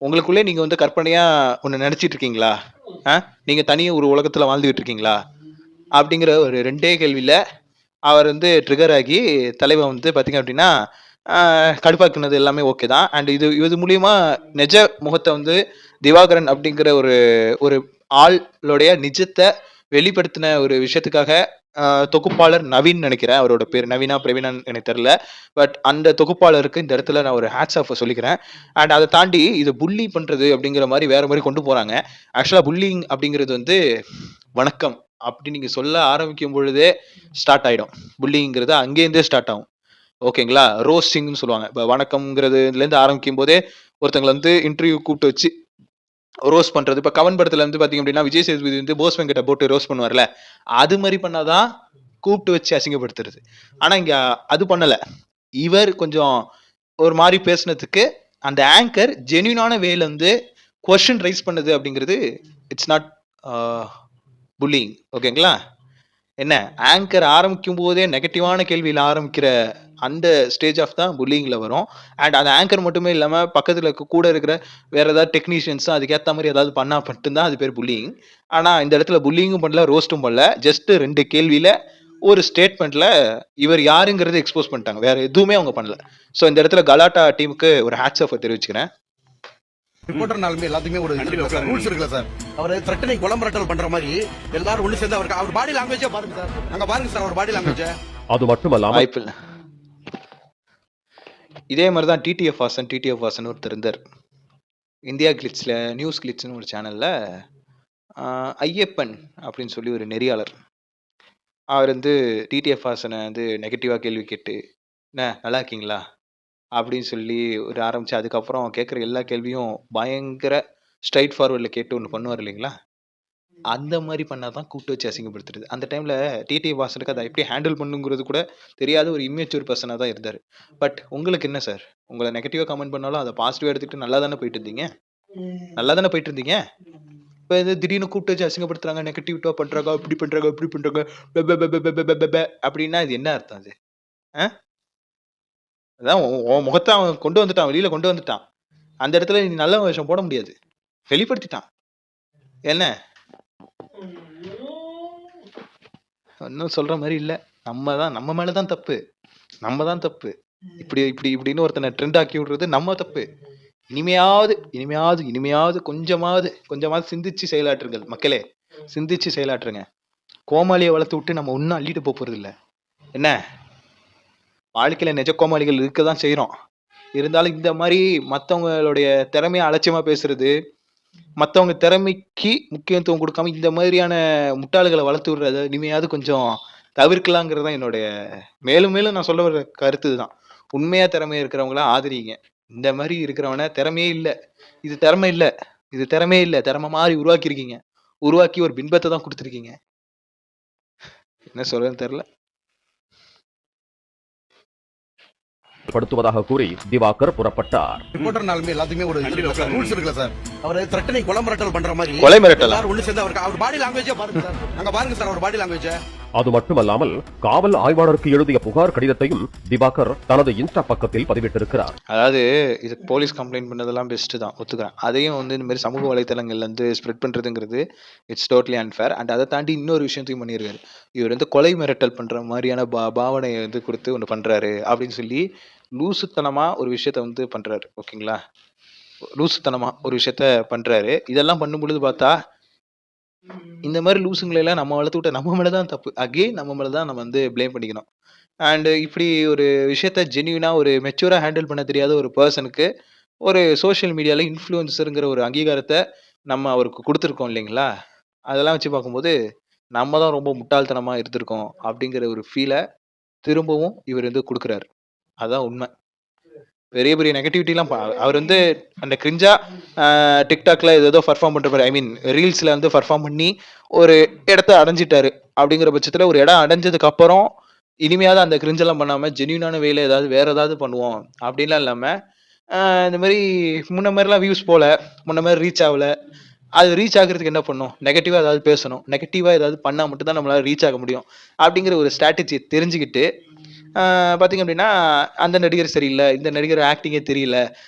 உங்களுக்குள்ளே நீங்கள் வந்து கற்பனையாக ஒன்று நினச்சிட்டு இருக்கீங்களா? நீங்கள் தனியாக ஒரு உலகத்தில் வாழ்ந்துகிட்டு இருக்கீங்களா? அப்படிங்கிற ஒரு 2 கேள்வியில் அவர் வந்து ட்ரிகர் ஆகி தலைவன் வந்து பார்த்தீங்க அப்படின்னா கடுப்பாக்குனது எல்லாமே ஓகே தான். அண்ட் இது மூலியமா நிஜ முகத்தை வந்து திவாகரன் அப்படிங்கிற ஒரு ஒரு ஆளுடைய நிஜத்தை வெளிப்படுத்தின ஒரு விஷயத்துக்காக தொகுப்பாளர் நவீன் நினைக்கிறேன். அவரோட பேர் நவீனா பிரவீனான்னு எனக்கு தெரியல. பட் அந்த தொகுப்பாளருக்கு இந்த இடத்துல நான் ஒரு ஹேட்ஸ் ஆஃப் சொல்லிக்கிறேன். அண்ட் அதை தாண்டி இது புள்ளி பண்றது அப்படிங்கிற மாதிரி வேற மாதிரி கொண்டு போறாங்க. ஆக்சுவலா புல்லிங் அப்படிங்கிறது வந்து வணக்கம் அப்படி நீங்க சொல்ல ஆரம்பிக்கும் பொழுதே ஸ்டார்ட் ஆயிடும். புல்லிங்கிறது அங்கேருந்தே ஸ்டார்ட் ஆகும். ஓகேங்களா? ரோஸ்டிங்னு சொல்லுவாங்க. இப்போ வணக்கம்ங்கிறதுலேருந்து ஆரம்பிக்கும் போதே ஒருத்தங்களை வந்து இன்டர்வியூ கூப்பிட்டு வச்சு ரோஸ் பண்றது. இப்போ கவன் படத்துல வந்து பாத்தீங்க அப்படின்னா விஜய் சேதுபதி வந்து போஸ் வெங்கட்ட போட்டு ரோஸ் பண்ணுவார்ல, அது மாதிரி பண்ணாதான் கூப்பிட்டு வச்சு அசிங்கப்படுத்துறது. ஆனா இங்க அது பண்ணல. இவர் கொஞ்சம் ஒரு மாதிரி பேசுனதுக்கு அந்த ஆங்கர் ஜென்யூனான வேல வந்து கொஸ்டின் ரைஸ் பண்ணுது அப்படிங்கிறது இட்ஸ் நாட் புல்லிங். ஓகேங்களா? என்ன ஆங்கர் ஆரம்பிக்கும் போதே நெகட்டிவான கேள்வியில் ஆரம்பிக்கிற அந்த ஸ்டேஜ் ஆஃப் தான் புல்லிங்ல வரும். அண்ட் அந்த ஆங்கர் மட்டுமே இல்லாம பக்கத்துல கூட இருக்கிற வேற ஏதாவது டெக்னீஷியன்ஸும் அதுக்கேற்ற மாதிரி ஏதாவது பண்ணா மட்டும்தான் அது பேர் புல்லிங். ஆனா இந்த இடத்துல புல்லிங்கும் பண்ணல, ரோஸ்டும் பண்ணல. ஜஸ்ட் 2 கேள்வியில ஒரு ஸ்டேட்மெண்ட்ல இவர் யாருங்கிறது எக்ஸ்போஸ் பண்ணிட்டாங்க. வேற எதுவுமே அவங்க பண்ணல. ஸோ இந்த இடத்துல கலாட்டா டீமுக்கு ஒரு ஹேட்ஸ் ஆஃப் தெரிவிச்சுக்கிறேன். ரிப்போர்ட்டர்னாலுமே எல்லாத்துக்குமே ஒரு ரூல்ஸ் இருக்குல்ல சார். அவர் த்ரெட்டனை குளம்பரட்டல் பண்ற மாதிரி எல்லாரும் ஒண்ணு சேர்ந்து அவர் பாடி லாங்குவேஜே பாருங்க சார். அங்க பாருங்க சார் அவர் பாடி லாங்குவேஜ். அது மட்டுமல்லாம வாய்ப்பில்லை. இதே மாதிரி தான் டிடிஎஃப் வாசன் ஒருத்தர் இருந்தார். இந்தியா கிளிட்ஸ்ல நியூஸ் கிளிட்ஸ்னு ஒரு சேனல்ல ஐயப்பன் அப்படின்னு சொல்லி ஒரு நெறியாளர். அவர் வந்து டிடிஎஃப் வாசனை வந்து நெகட்டிவா கேள்வி கேட்டு என்ன நல்லா இருக்கீங்களா அப்படின்னு சொல்லி ஒரு ஆரம்பிச்சு அதுக்கப்புறம் கேட்குற எல்லா கேள்வியும் பயங்கர ஸ்ட்ரைட் ஃபார்வர்டில் கேட்டு ஒன்று பண்ணுவார் இல்லைங்களா? அந்த மாதிரி பண்ணாதான் கூப்பிட்டு வச்சு அசிங்கப்படுத்துறது. அந்த டைம்ல டிடி வாசனுக்கு அதை எப்படி ஹேண்டில் பண்ணுங்கிறது கூட தெரியாத ஒரு இம்மெச்சூர் பர்சனா தான் இருந்தாரு. பட் உங்களுக்கு என்ன சார்? உங்கள நெகட்டிவா கமெண்ட் பண்ணாலும் அத பாசிட்டிவா எடுத்துக்கிட்டு நல்லா தானே போயிட்டு இருந்தீங்க. நல்லா தானே போயிட்டு இருந்தீங்க. இப்ப இது திடீர்னு கூப்பிட்டு வச்சு அசிங்கப்படுத்துறாங்க, நெகட்டிவிட்டா பண்றாங்க, இப்படி பண்றாங்க, இப்படி பண்றாங்க, பெ பெ பெ பெ பெ பெ பெ பெ அப்படின்னா இது என்ன அர்த்தம் அது? அ? அதான் உன் முகத்த அவன் கொண்டு வந்துட்டான். வெளியில கொண்டு வந்துட்டான். அந்த இடத்துல நீ நல்ல வேஷம் போட முடியாது. வெளிப்படுத்திட்டான். என்ன? ஒண்ணும் சொல்ற மாரி இல்ல. நம்ம மேல தான் தப்பு. நம்ம தான் தப்பு. இப்படின்னு ஒருத்தன ட்ரெண்ட் ஆக்கி விடுறது நம்ம தப்பு. இனிமையாவது கொஞ்சமாவது சிந்திச்சு செயலாற்றுங்கள் மக்களே. சிந்திச்சு செயலாற்றுங்க. கோமாளிய வளர்த்து விட்டு நம்ம ஒண்ணும் அள்ளிட்டு போறதில்ல. என்ன? வாழ்க்கையில நிஜ கோமாளிகள் இருக்க தான் செய்றோம். இருந்தாலும் இந்த மாரி மத்தவங்களுடைய திறமைய அலட்சியமா பேசுறது, மத்தவங்க திறமைக்கு முக்கியத்துவம் குடுக்காம இந்த மாதிரியான முட்டாள்கள வளர்த்து விடுறத இனிமையாவது கொஞ்சம் தவிர்க்கலாங்கிறது தான் என்னுடைய மேலும் மேலும் நான் சொல்ல வர்ற கருத்து இதுதான். உண்மையா திறமை இருக்கிறவங்கள ஆதரிங்க. இந்த மாரி இருக்கிறவன திறமையே இல்ல. இது திறமை இல்ல. இது திறமையே இல்ல. திறமை மாரி உருவாக்கியிருக்கீங்க. உருவாக்கி ஒரு பின்பத்த தான் குடுத்துருக்கீங்க. என்ன சொல்றதுன்னு தெரியல. படுத்துவதாக கூறி திவாகர் புறப்பட்டார். ரிப்போர்ட்டர்னாலுமே எல்லாத்துக்குமே ஒரு ரூல்ஸ் இருக்குல்ல சார். அவர் த்ரெட்டனை கொலை மிரட்டல் பண்ற மாதிரி கொலை மிரட்டலா? எல்லாரும் ஒண்ணு சேர்ந்து அவர் பாடி லாங்குவேஜே பாருங்க சார். அங்க பாருங்க சார் அவர் பாடி லாங்குவேஜ். அது மட்டுமல்லாமல் காவல் ஆய்வாளருக்கு எழுதிய புகார் கடிதத்தையும் திவாகர் தனது இன்ஸ்டா பக்கத்தில் பதிவிட்டிருக்கிறார். அதாவது இது போலீஸ் கம்ப்ளைண்ட் பண்ணதெல்லாம் பெஸ்ட் தான், ஒத்துக்கிறேன். அதையும் வந்து இந்த மாதிரி சமூக வலைத்தளங்கள்ல இருந்து ஸ்ப்ரெட் பண்றதுங்கிறது இட்ஸ் டோட்டலி அன்ஃபேர். அண்ட் அதை தாண்டி இன்னொரு விஷயத்தையும் பண்ணியிருக்காரு. இவர் வந்து கொலை மிரட்டல் பண்ற மாதிரியான பாவனையை வந்து கொடுத்து ஒன்று பண்றாரு அப்படின்னு சொல்லி லூசுத்தனமா ஒரு விஷயத்த வந்து பண்றாரு. ஓகேங்களா? லூசுத்தனமா ஒரு விஷயத்த பண்றாரு. இதெல்லாம் பண்ணும் பொழுது பார்த்தா இந்த மாதிரி லூசுங்களை எல்லாம் நம்ம வளர்த்து விட்ட நம்ம மேலதான் தப்பு. அகெயின் நம்ம மேலதான் நம்ம வந்து ப்ளேம் பண்ணிக்கணும். அண்ட் இப்படி ஒரு விஷயத்த ஜென்யூனா ஒரு மெச்சூரா ஹேண்டில் பண்ண தெரியாத ஒரு பர்சனுக்கு ஒரு சோஷியல் மீடியால இன்ஃப்ளூயன்சருங்கிற ஒரு அங்கீகாரத்தை நம்ம அவருக்கு கொடுத்துருக்கோம் இல்லைங்களா? அதெல்லாம் வச்சு பார்க்கும்போது நம்ம தான் ரொம்ப முட்டாள்தனமா இருந்திருக்கோம் அப்படிங்கிற ஒரு ஃபீலை திரும்பவும் இவர் வந்து கொடுக்குறாரு. அதான் உண்மை. பெரிய பெரிய நெகட்டிவிட்டிலாம் அவர் வந்து அந்த கிரிஞ்சா டிக்டாக்ல ஏதோ பர்ஃபார்ம் பண்ற ஐ மீன் ரீல்ஸ்ல வந்து பர்ஃபார்ம் பண்ணி ஒரு இடத்த அடைஞ்சிட்டாரு. அப்படிங்கிற பட்சத்துல ஒரு இடம் அடைஞ்சதுக்கு அப்புறம் இனிமையாவது அந்த கிரிஞ்செல்லாம் பண்ணாம ஜென்யூனான வேலை ஏதாவது வேற ஏதாவது பண்ணுவோம் அப்படின்லாம் இல்லாம இந்த மாதிரி முன்ன மாதிரிலாம் வியூஸ் போல, முன்ன மாதிரி ரீச் ஆகல. அது ரீச் ஆகுறதுக்கு என்ன பண்ணும்? நெகட்டிவா ஏதாவது பேசணும். நெகட்டிவா ஏதாவது பண்ணா மட்டும் தான் நம்மளால ரீச் ஆக முடியும். அப்படிங்கிற ஒரு ஸ்ட்ராட்டஜியை தெரிஞ்சுக்கிட்டு பார்த்தீங்க அப்படின்னா, அந்த நடிகர் சரியில்ல, இந்த நடிகர் ஆக்டிங்கே தெரியல,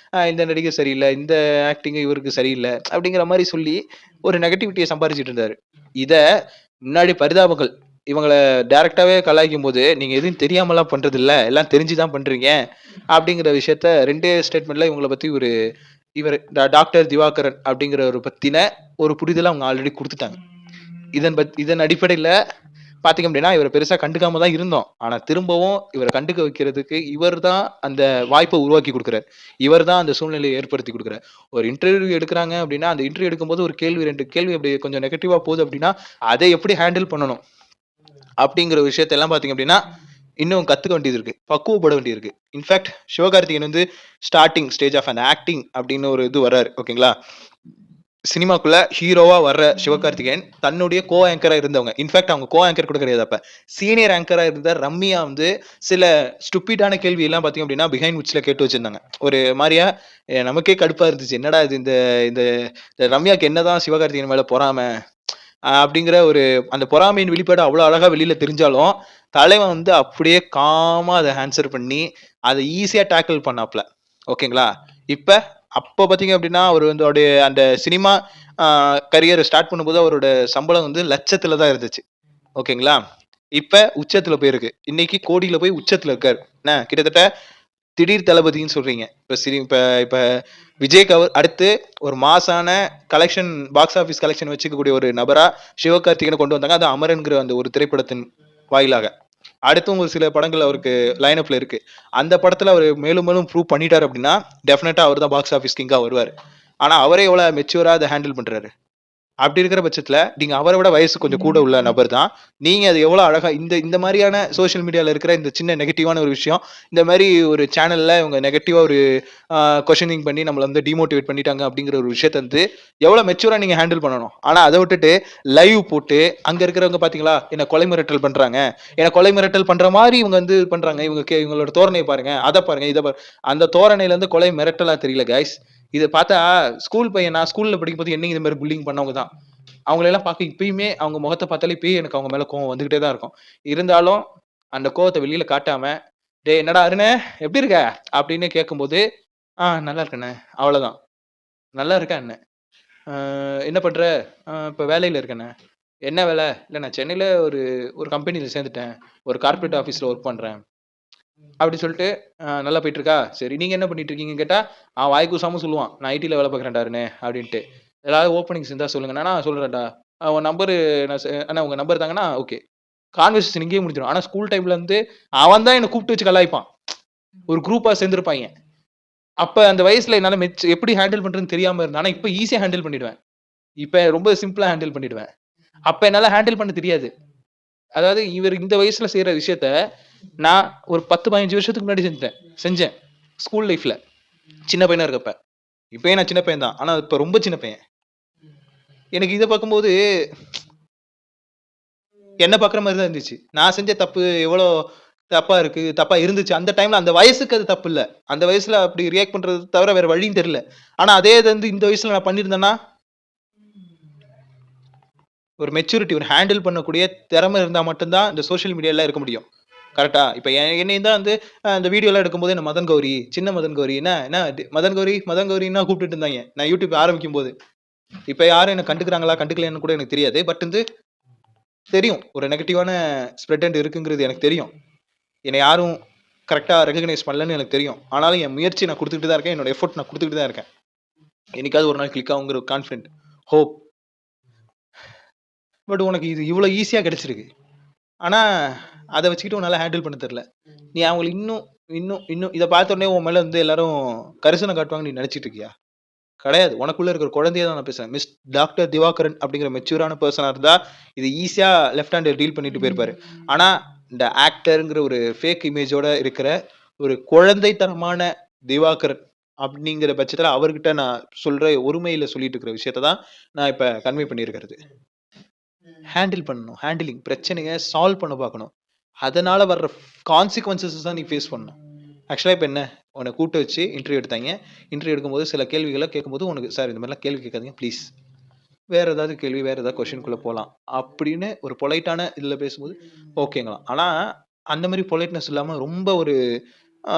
இந்த நடிகர் சரியில்ல, இந்த ஆக்டிங் இவருக்கு சரியில்ல, அப்படிங்கிற மாரி சொல்லி ஒரு நெகட்டிவிட்டிய சம்பாரிச்சுட்டு இருந்தாரு. இத முன்னாடி பரிதாபங்கள் இவங்கள டைரக்ட்டாவே கலாய்க்கும்போது, "நீங்க எதுவும் தெரியாமலாம் பண்றதில்ல, எல்லாம் தெரிஞ்சு தான் பண்றீங்க." அப்படிங்கிற விஷயத்த 2 ஸ்டேட்மெண்ட்ல இவங்கள பத்தி இவரு டாக்டர் திவாகரன் அப்படிங்கிறவர பத்தின ஒரு புரிதல அவங்க ஆல்ரெடி குடுத்துட்டாங்க. இதன் அடிப்படையில பார்த்தீங்க அப்படின்னா, இவர பெருசா கண்டுக்காம தான் இருந்தோம். ஆனா திரும்பவும் இவர கண்டுக்க வைக்கிறதுக்கு இவர் தான் அந்த வாய்ப்ப உருவாக்கி குடுக்குறாரு. இவர் தான் அந்த சூழ்நிலைய ஏற்படுத்தி குடுக்குறாரு. ஒரு இன்டர்வியூ எடுக்குறாங்க அப்படின்னா, அந்த இன்டர்வியூ எடுக்கும்போது ஒரு கேள்வி 2 கேள்வி அப்படி கொஞ்சம் நெகட்டிவா போகுது அப்படின்னா, அதை எப்படி ஹேண்டில் பண்ணணும்? அப்படிங்கிற விஷயத்த எல்லாம் பார்த்தீங்க அப்படின்னா, இன்னும் கத்துக்க வேண்டியது இருக்கு. பக்குவப்பட வேண்டியது இருக்கு. இன்ஃபாக்ட் சிவகார்த்திகேயன் வந்து starting stage of an acting அப்படின்னு ஒரு இது வர்றாரு. ஓகேங்களா? சினிமாக்குள்ள ஹீரோவா வர்ற சிவகார்த்திகேயன் தன்னுடைய கோ ஆங்கரா இருந்தவங்க. இன்ஃபாக்ட் அவங்க கோ ஆங்கர் கூட கிடையாது அப்ப. சீனியர் ஆங்கரா இருந்த ரம்யா வந்து சில ஸ்டூபிடான கேள்வி எல்லாம் பார்த்தீங்க அப்படின்னா, பிஹைண்ட் வுட்ஸ்ல கேட்டு வச்சிருந்தாங்க. ஒரு மாரியா நமக்கே கடுப்பா இருந்துச்சு. என்னடா இது இந்த இந்த இந்த ரம்யாக்கு என்னதான் சிவகார்த்திகேயன் மேல பொறாம? அப்படிங்கிற அந்த பொறாமையின் வெளிப்பாடு அவ்வளோ அழகா வெளியில தெரிஞ்சாலும், தலைவன் வந்து அப்படியே காமா அத ஆன்சர் பண்ணி, அத ஈஸியா டேக்கிள் பண்ணாப்ல. ஓகேங்களா? அப்ப பார்த்தீங்க அப்படின்னா, அவரு வந்து அவருடைய அந்த சினிமா கரியர ஸ்டார்ட் பண்ணும்போது அவரோட சம்பளம் வந்து லட்சத்துல தான் இருந்துச்சு. ஓகேங்களா? இப்ப உச்சத்துல போயிருக்கு. இன்னைக்கு கோடியில போய் உச்சத்துல இருக்காரு. என்ன கிட்டத்தட்ட திடீர் தளபதின்னு சொல்றீங்க. இப்ப இப்ப விஜய்க்கு அடுத்து ஒரு மாசான கலெக்ஷன் பாக்ஸ் ஆஃபீஸ் கலெக்ஷன் வச்சுக்கக்கூடிய ஒரு நபரா சிவகார்த்திகேயனை கொண்டு வந்தாங்க. அது அமரன்ங்கிற அந்த ஒரு திரைப்படத்தின் வாயிலாக. அடுத்தும் ஒரு சில படங்கள் அவருக்கு லைன் அப்ல இருக்கு. அந்த படத்துல அவர் மேலும் மேலும் ப்ரூவ் பண்ணிட்டாரு அப்படின்னா, டெஃபினட்டா அவர் தான் பாக்ஸ் ஆஃபீஸ் கிங்கா வருவாரு. ஆனா அவரே எவ்வளவு மெச்சூரா அத ஹேண்டில் பண்றாரு. அப்படி இருக்கிற பட்சத்துல நீங்க அவரை விட வயசு கொஞ்சம் கூட உள்ள நபர் தான். நீங்க அது எவ்வளவு அழகா இந்த இந்த மாதிரியான சோஷியல் மீடியால இருக்கிற இந்த சின்ன நெகட்டிவான ஒரு விஷயம், இந்த மாதிரி ஒரு சேனல்ல இவங்க நெகட்டிவா ஒரு கொஸ்டினிங் பண்ணி நம்மள வந்து டிமோட்டிவேட் பண்ணிட்டாங்க அப்படிங்கிற ஒரு விஷயத்த வந்து எவ்வளவு மெச்சூரா நீங்க ஹேண்டில் பண்ணணும். ஆனா அதை விட்டுட்டு லைவ் போட்டு அங்க இருக்கிறவங்க பாத்தீங்களா என்ன கொலை மிரட்டல் பண்றாங்க, என்ன கொலை மிரட்டல் பண்ற மாதிரி இவங்க வந்து பண்றாங்க, இவங்களோட தோரணையை பாருங்க, அதை பாருங்க, இதை பாருங்க. அந்த தோரணையில இருந்து கொலை மிரட்டலா தெரியல கைஸ். இதை பார்த்தா ஸ்கூல் பையன், நான் ஸ்கூல்ல படிக்கும்போது என்னைக்கு இந்த மாதிரி புல்லிங் பண்ணவங்க தான். அவங்களெல்லாம் பார்க்க இப்பயுமே அவங்க முகத்தை பார்த்தாலே இப்பயும் எனக்கு அவங்க மேல கோவம் வந்துகிட்டே தான் இருக்கும். இருந்தாலும் அந்த கோவத்தை வெளியில காட்டாம, டேய் என்னடா அருணே எப்படி இருக்க அப்படின்னு கேட்கும்போது, நல்லா இருக்கேண்ணே, அவ்வளவுதான். நல்லா இருக்கேன் அண்ணே. என்ன பண்ற? இப்ப வேலையில இருக்கேண்ணே. என்ன வேலை? இல்ல நான் சென்னையில ஒரு ஒரு கம்பெனில சேர்ந்துட்டேன். ஒரு கார்ப்பரேட் ஆஃபீஸ்ல ஒர்க் பண்றேன். அப்படி சொல்லிட்டு, நல்லா போயிட்டு இருக்கா? சரி. நீங்க என்ன பண்ணிட்டு இருக்கீங்கன்னு கேட்டா, அவன் வாய் கூசாம சொல்லுவான். நான் ஐடில வேலை பார்க்குறேன்டா அருணே அப்படின்ட்டு. ஏதாவது ஓப்பனிங்ஸ் இருந்தா சொல்லுங்கண்ணா. நான் சொல்றேன்டா. உன் நம்பரு நான் அண்ணா உங்க நம்பர் தாங்கண்ணா. ஓகே. கான்வர்சேஷன் இங்கேயே முடிஞ்சிரும். ஆனா ஸ்கூல் டைம்ல இருந்து அவன் தான் என்ன கூப்பிட்டு வச்சு கலாய்ப்பான். ஒரு குரூப்பா சேர்ந்திருப்பாய்ங்க. அப்ப அந்த வயசுல என்னால எப்படி ஹேண்டில் பண்றதுன்னு தெரியாம இருந்தேன். ஆனா இப்ப ஈஸியா ஹேண்டில் பண்ணிடுவேன். இப்ப ரொம்ப சிம்பிளா ஹேண்டில் பண்ணிடுவேன். அப்ப என்னால ஹேண்டில் பண்ண தெரியாது. அதாவது இவர் இந்த வயசுல செய்யற விஷயத்த நான் ஒரு 10, 15 வருஷத்துக்கு முன்னாடி செஞ்சேன். ஸ்கூல் லைஃப்ல. சின்ன பையனா இருக்கப்ப. இப்பயும் நான் சின்ன பையன் தான். ஆனா இப்ப ரொம்ப சின்ன பையன். எனக்கு இத பார்க்கும்போது என்ன பார்க்குற மாரி தான் இருந்துச்சு. நான் செஞ்ச தப்பு எவ்வளோ தப்பா இருக்கு, தப்பா இருந்துச்சு. அந்த டைம்ல அந்த வயசுக்கு அது தப்பு இல்ல. அந்த வயசுல அப்படி ரியாக்ட் பண்றது தவிர வேற வழியும் தெரியல. ஆனா அதே இது வந்து இந்த வயசுல நான் பண்ணியிருந்தேன்னா, ஒரு மெச்சூரிட்டி, ஒரு ஹேண்டில் பண்ணக்கூடிய திறமை இருந்தா மட்டும் தான் இந்த சோசியல் மீடியால இருக்க முடியும். கரெக்ட்டா? இப்ப என்னையும் தான் வந்து இந்த வீடியோலாம் எடுக்கும்போது என்ன மதன் கௌரி, சின்ன மதன் கௌரி, என்ன என்ன மதன் கௌரி, மதன் கௌரின்னா கூப்பிட்டுட்டு இருந்தாய்ங்க. நான் யூடியூப் ஆரம்பிக்கும்போது. இப்ப யாரும் என்ன கண்டுக்கிறாங்களா, கண்டுக்கலையான்னு கூட எனக்கு தெரியாது. பட் வந்து தெரியும். ஒரு நெகட்டிவான ஸ்ப்ரெட் எண்ட் இருக்குங்கிறது எனக்கு தெரியும். என்னை யாரும் கரெக்ட்டா ரெகக்னைஸ் பண்ணலன்னு எனக்கு தெரியும். ஆனாலும் என் முயற்சி நான் குடுத்துக்கிட்டு தான் இருக்கேன். என்னோட எஃபோர்ட் நான் குடுத்துக்கிட்டு தான் இருக்கேன். என்னைக்காவது ஒரு நாள் கிளிக் ஆகுங்கிற கான்ஃபிடென்ட், ஹோப். பட் உனக்கு இது இவ்வளோ ஈஸியா கிடைச்சிருக்கு. ஆனா, அத வச்சுக்கிட்டு உன்னால ஹேண்டில் பண்ண தெரியல. நீ அவங்கள இன்னும் இன்னும் இன்னும் இத பார்த்த உடனே உன் மேல வந்து எல்லாரும் கரிசனம் காட்டுவாங்கன்னு நீ நினைச்சிட்டு இருக்கியா? கிடையாது. உனக்குள்ள இருக்கிற குழந்தைய தான் நான் பேசுறேன். டாக்டர் திவாகரன் அப்படிங்கிற மெச்சூரான பெர்சனா இருந்தா, இது ஈஸியா லெஃப்ட் ஹேண்ட டீல் பண்ணிட்டு போயிருப்பாரு. ஆனா, இந்த ஆக்டர்ங்கிற ஒரு ஃபேக் இமேஜோட இருக்கிற ஒரு குழந்தைத்தனமான திவாகரன் அப்படிங்கிற பட்சத்துல அவர்கிட்ட நான் சொல்ற ஒருமையில சொல்லிட்டு இருக்கிற விஷயத்த தான் நான் இப்ப கன்வே பண்ணியிருக்கிறது. ஹேண்டில் பண்ணணும். ஹேண்டிலிங் பிரச்சனைய சால்வ் பண்ண பார்க்கணும். அதனால வர்ற கான்சிக்வென்சஸ் தான் நீ ஃபேஸ் பண்ணணும். ஆக்சுவலா இப்ப என்ன? உன்ன கூட்டு வச்சு இன்டர்வியூ எடுத்தாய்ங்க. இன்டர்வியூ எடுக்கும்போது சில கேள்விகள கேட்கும்போது உனக்கு சார் இந்த மாரிலாம் கேள்வி கேட்காதீங்க ப்ளீஸ். வேற ஏதாவது கேள்வி, வேற ஏதாவது கொஸ்டின்குள்ள போலாம். அப்படின்னு ஒரு பொலைட்டான இதுல பேசும்போது ஓகேங்களாம். ஆனா அந்த மாரி பொலைட்னஸ் இல்லாம ரொம்ப ஒரு ஆ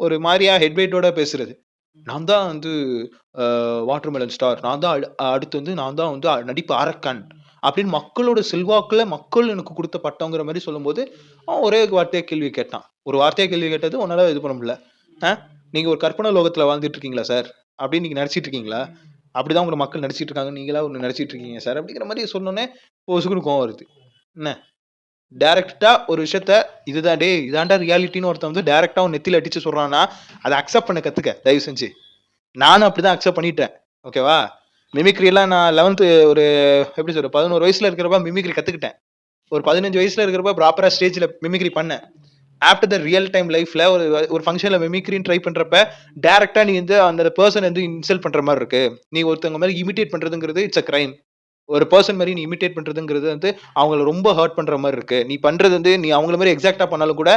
ஒரு மாரியா ஹெட் வெயிட்டோட பேசுறது. நான் தான் வந்து வாட்டர்மெலன் ஸ்டார். நான் தான் அடுத்து வந்து நான் தான் வந்து நடிப்பு அரக்கன். அப்படின்னு மக்களோட செல்வாக்குல மக்கள் எனக்கு குடுத்த பட்டம்ங்கிற மாரி சொல்லும்போது, அவன் ஒரே வார்த்தையா கேள்வி கேட்டான். ஒரு வார்த்தையா கேள்வி கேட்டது உன்னால இது பண்ண முடியல. அ நீங்க ஒரு கற்பனை லோகத்துல வாழ்ந்துட்டு இருக்கீங்களா சார்? அப்படின்னு நீங்க நடிச்சிட்டு இருக்கீங்களா? அப்படிதான் உங்கள மக்கள் நடிச்சிட்டு இருக்காங்க. நீங்களா ஒண்ணு நடிச்சிட்டு இருக்கீங்க சார். அப்படிங்கிற மாரி சொன்னோனே பொசுக்குன்னு கோவம் வருது. என்ன? டைரக்ட்டா ஒரு விஷயத்த இதுதான் டேய் இதான்டா ரியாலிட்டின்னு ஒருத்தன் வந்து டைரக்ட்டா உன் நெத்தில அடிச்சு சொல்றான்னா, அத அக்செப்ட் பண்ண கத்துக்க தயவு செஞ்சு. நானும் அப்படிதான் அக்செப்ட் பண்ணிட்டேன். ஓகேவா? மிமிக்ரி எல்லாம் நான் 11த் ஒரு எப்படி சொல்றது 11 வயசுல இருக்கிறப்ப மிமிக்ரி கத்துக்கிட்டேன். ஒரு 15 வயசுல இருக்கிறப்ப ப்ராப்பரா ஸ்டேஜ்ல மிமிக்ரி பண்ணேன். ஆஃப்டர் த ரியல் டைம் லைஃப்ல ஒரு ஒரு ஃபங்ஷன்ல மிமிக்ரின்னு ட்ரை பண்றப்ப, டைரக்ட்டா நீ வந்து அந்த பெர்சன் வந்து இன்சல்ட் பண்ற மாரி இருக்கு. நீ ஒருத்தவங்க மாரி இமிட்டேட் பண்றதுங்கிறது இட்ஸ் அ கிரைம். ஒரு பெர்சன் மாரி நீ இமிட்டேட் பண்றதுங்கிறது வந்து அவங்கள ரொம்ப ஹர்ட் பண்ற மாரி இருக்கு. நீ பண்றது வந்து நீ அவங்கள மாரி எக்ஸாக்ட்டா பண்ணாலும் கூட,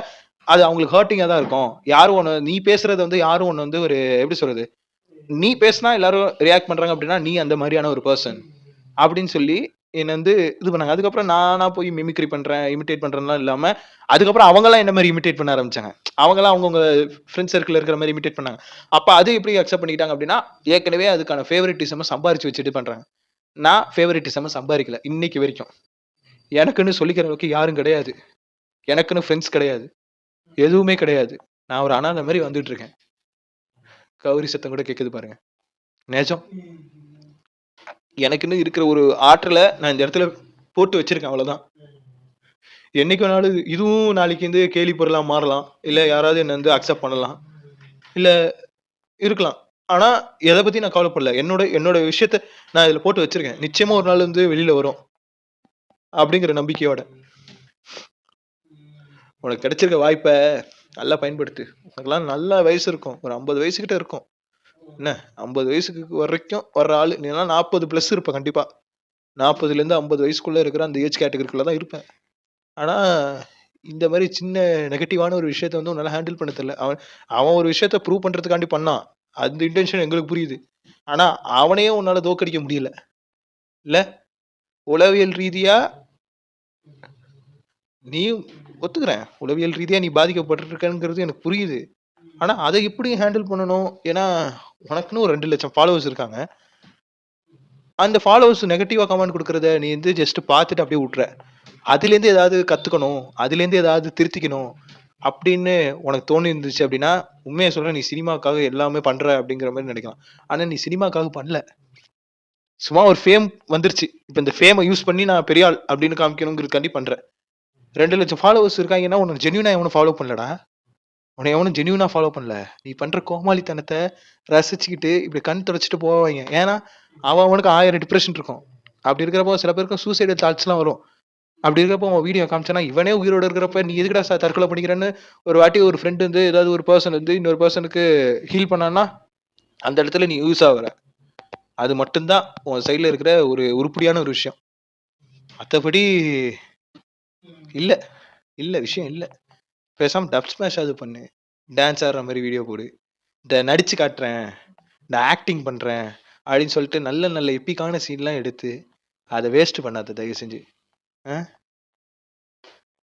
அது அவங்களுக்கு ஹர்ட்டிங்கா தான் இருக்கும். யாரும் உன்ன நீ பேசுறது வந்து யாரும் உன்ன வந்து ஒரு எப்படி சொல்றது? நீ பேசினா எல்லாரும் ரியாக்ட் பண்றாங்க அப்படின்னா, நீ அந்த மாரியான ஒரு பெர்சன். அப்படின்னு சொல்லி என்ன வந்து இது பண்ணாங்க. அதுக்கப்புறம் நானா போய் மிமிக்ரி பண்றேன், இமிட்டேட் பண்றேன்லாம் இல்லாம, அதுக்கப்புறம் அவங்கலாம் என்ன மாரி இமிட்டேட் பண்ண ஆரம்பிச்சாங்க. அவங்கலாம் அவங்கவங்க ஃப்ரெண்ட்ஸ் சர்க்கிள்ல இருக்கிற மாரி இமிட்டேட் பண்ணாங்க. அப்ப அது எப்படி அக்செப்ட் பண்ணிக்கிட்டாங்க அப்படின்னா, ஏற்கனவே அதுக்கான ஃபேவரைட்டிசம சம்பாரிச்சு வச்சுட்டு பண்றாங்க. நான் ஃபேவரைட்டிசம சம்பாரிக்கல. இன்னைக்கு வரைக்கும். எனக்குன்னு சொல்லிக்கிற அளவுக்கு யாரும் கிடையாது. எனக்குன்னு ஃப்ரெண்ட்ஸ் கிடையாது. எதுவுமே கிடையாது. நான் ஒரு அனாதை மாரி வந்துட்டு இருக்கேன். கௌரி சத்தம் கூட கேட்குது பாருங்க. நெஜம். எனக்குன்னு இருக்கிற ஒரு ஆற்றல நான் இந்த இடத்துல போட்டு வச்சிருக்கேன் அவ்வளவுதான். என்னைக்கு வேணாலும் இதுவும் நாளைக்கு வந்து கேலி பொருளா மாறலாம். இல்ல யாராவது என்ன வந்து அக்செப்ட் பண்ணலாம். இல்ல இருக்கலாம். ஆனா எதை பத்தி நான் கவலைப்படல. என்னோட விஷயத்த நான் இதுல போட்டு வச்சிருக்கேன். நிச்சயமா ஒரு நாள் வந்து வெளியில வரும். அப்படிங்கிற நம்பிக்கையோட. உனக்கு கிடைச்சிருக்க வாய்ப்ப நல்லா பயன்படுத்து. உனக்கெல்லாம் நல்ல வயசு இருக்கும். ஒரு 50 வயசு கிட்ட இருக்கும். என்ன 50 வயசுக்கு வரைக்கும் வர்ற ஆளு. நீலாம் 40 பிளஸ் இருப்ப கண்டிப்பா. 40லேருந்து 50 வயசுக்குள்ள இருக்கிற அந்த ஏஜ் கேட்டகரிக்குள்ள தான் இருப்ப. ஆனா, இந்த மாரி சின்ன நெகட்டிவான ஒரு விஷயத்த வந்து உன்னால ஹேண்டில் பண்ண தெரியல. அவன் அவன் ஒரு விஷயத்த ப்ரூவ் பண்றதுக்காண்டி பண்ணான். அந்த இன்டென்ஷன் எங்களுக்கு புரியுது. ஆனா, அவனையே உன்னால தோற்கடிக்க முடியல. இல்ல? உளவியல் ரீதியா நீயும் ஒத்துக்கிறேன். உளவியல் ரீதியா நீ பாதிக்கப்பட்டுருக்கங்கிறது எனக்கு புரியுது. ஆனா, அத எப்படி ஹேண்டில் பண்ணணும்? ஏன்னா, உனக்குன்னு ஒரு 2,00,000 ஃபாலோவர்ஸ் இருக்காங்க. அந்த ஃபாலோவர்ஸ் நெகட்டிவா கமெண்ட் குடுக்குறத நீ வந்து ஜஸ்ட் பார்த்துட்டு அப்படியே விட்டுற. அதுலேருந்து ஏதாவது கத்துக்கணும். அதுலேருந்து ஏதாவது திருத்திக்கணும். அப்படின்னு உனக்கு தோணி இருந்துச்சு அப்படின்னா, உண்மைய சொல்றேன் நீ சினிமாக்காக எல்லாமே பண்ற அப்படிங்கிற மாரி நெனைக்கலாம். ஆனா நீ சினிமாக்காக பண்ணல. சும்மா ஒரு ஃபேம் வந்துருச்சு. இப்ப இந்த ஃபேம யூஸ் பண்ணி நான் பெரிய ஆள் அப்படின்னு காமிக்கணுங்கிறதுக்காண்டி பண்ற. 2,00,000 ஃபாலோவர்ஸ் இருக்காங்கன்னா, உன்ன ஜென்யூனா எவனும் ஃபாலோ பண்ணலடா. உன்ன எவனும் ஜென்யூனா ஃபாலோ பண்ணல. நீ பண்ற கோமாளித்தனத்த ரசிச்சுக்கிட்டு இப்படி கண் துடைச்சுட்டு போவாய்ங்க. ஏன்னா, அவனுக்கு 1000 டிப்ரஷன் இருக்கும். அப்படி இருக்கிறப்போ சில பேருக்கு சூசைடல் தாட்ஸ்லாம் வரும். அப்படி இருக்கிறப்போ உன் வீடியோ காமிச்சானா, இவனே உயிரோட இருக்கிறப்ப நீ எதுக்குடா தற்கொலை பண்ணிக்கிறன்னு ஒரு வாட்டி ஒரு ஃப்ரெண்ட் வந்து ஏதாவது ஒரு பெர்சன் வந்து இன்னொரு பெர்சனுக்கு ஹீல் பண்ணான்னா, அந்த இடத்துல நீ யூஸ் ஆகுற. அது மட்டும் தான் உன் சைடுல இருக்கிற ஒரு உருப்படியான ஒரு விஷயம். மத்தபடி இல்ல. இல்ல விஷயம் இல்ல. பேசாம டப் ஸ்மாஷாவது பண்ணு. டான்ஸ் ஆடுற மாரி வீடியோ போடு. இந்த நடிச்சு காட்டுறேன். நான் ஆக்டிங் பண்றேன். அப்படின்னு சொல்லிட்டு நல்ல நல்ல எப்பிக்கான சீன்லாம் எடுத்து, அத வேஸ்ட் பண்ணாத தயவு செஞ்சு. அ.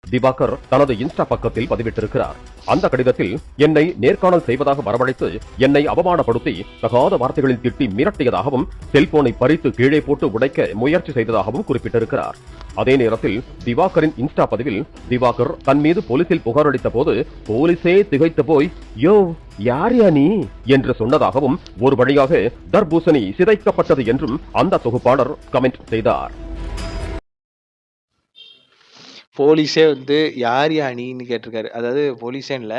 திவாகர் தனது இன்ஸ்டா பக்கத்தில் பதிவிட்டிருக்கிறார். அந்த கடிதத்தில் என்னை நேர்காணல் செய்வதாக வரவழைத்து என்னை அவமானப்படுத்தி தகாத வார்த்தைகளில் திட்டி மிரட்டியதாகவும் செல்போனை பறித்து கீழே போட்டு உடைக்க முயற்சி செய்ததாகவும் குறிப்பிட்டிருக்கிறார். அதே நேரத்தில் திவாகரின் இன்ஸ்டா பதிவில் திவாகர் தன் மீது போலீசில் புகார் அளித்த போது போலீசே திகைத்து போய் யோ யாரியா நீ என்று சொன்னதாகவும் ஒரு வழியாக தர்பூசணி சிதைக்கப்பட்டது என்றும் அந்த தொகுப்பாளர் கமெண்ட் செய்தார். போலீஸே வந்து யார்யா நீன்னு கேட்டிருக்காரு. அதாவது போலீஸேன்னு இல்ல.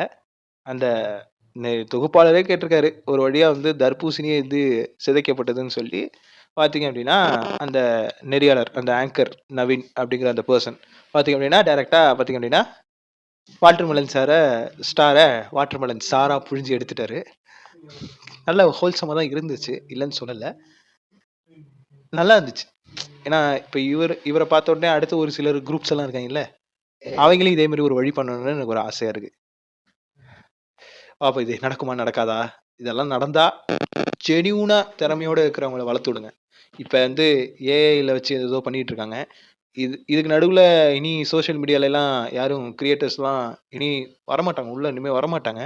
அந்த தொகுப்பாளரே கேட்டிருக்காரு. ஒரு வழியா வந்து தர்பூசணியே வந்து சிதைக்கப்பட்டதுன்னு சொல்லி பார்த்தீங்க அப்டின்னா, அந்த நெறியாளர், அந்த ஆங்கர் நவீன் அப்படிங்கிற அந்த பெர்சன் பார்த்தீங்க அப்டின்னா, டைரக்ட்டா பார்த்தீங்க அப்டின்னா, வாட்டர்மெலன் ஸ்டார வாட்டர்மெலன் சாரா புழிஞ்சு எடுத்துட்டாரு. நல்ல ஹோல்சமா தான் இருந்துச்சு. இல்லன்னு சொல்லல. நல்லா இருந்துச்சு. ஏன்னா, இப்ப இவர பார்த்த உடனே அடுத்து ஒரு சிலர் குரூப்ஸ் எல்லாம் இருக்காங்கல்ல. அவங்களையும் இதே மாரி ஒரு வழி பண்ணணும்னு எனக்கு ஒரு ஆசையா இருக்கு. பாப்போம் இது நடக்குமா? நடக்காதா? இதெல்லாம் நடந்தா ஜெனியூனா திறமையோட இருக்கிறவங்கள வளர்த்து விடுங்க. இப்ப வந்து ஏஐல வச்சு ஏதேதோ பண்ணிட்டு இருக்காங்க. இதுக்கு நடுவுல இனி சோசியல் மீடியாலலாம் யாரும் கிரியேட்டர்ஸ்லாம் இனி வரமாட்டாங்க. உள்ள இனிமே வரமாட்டாங்க.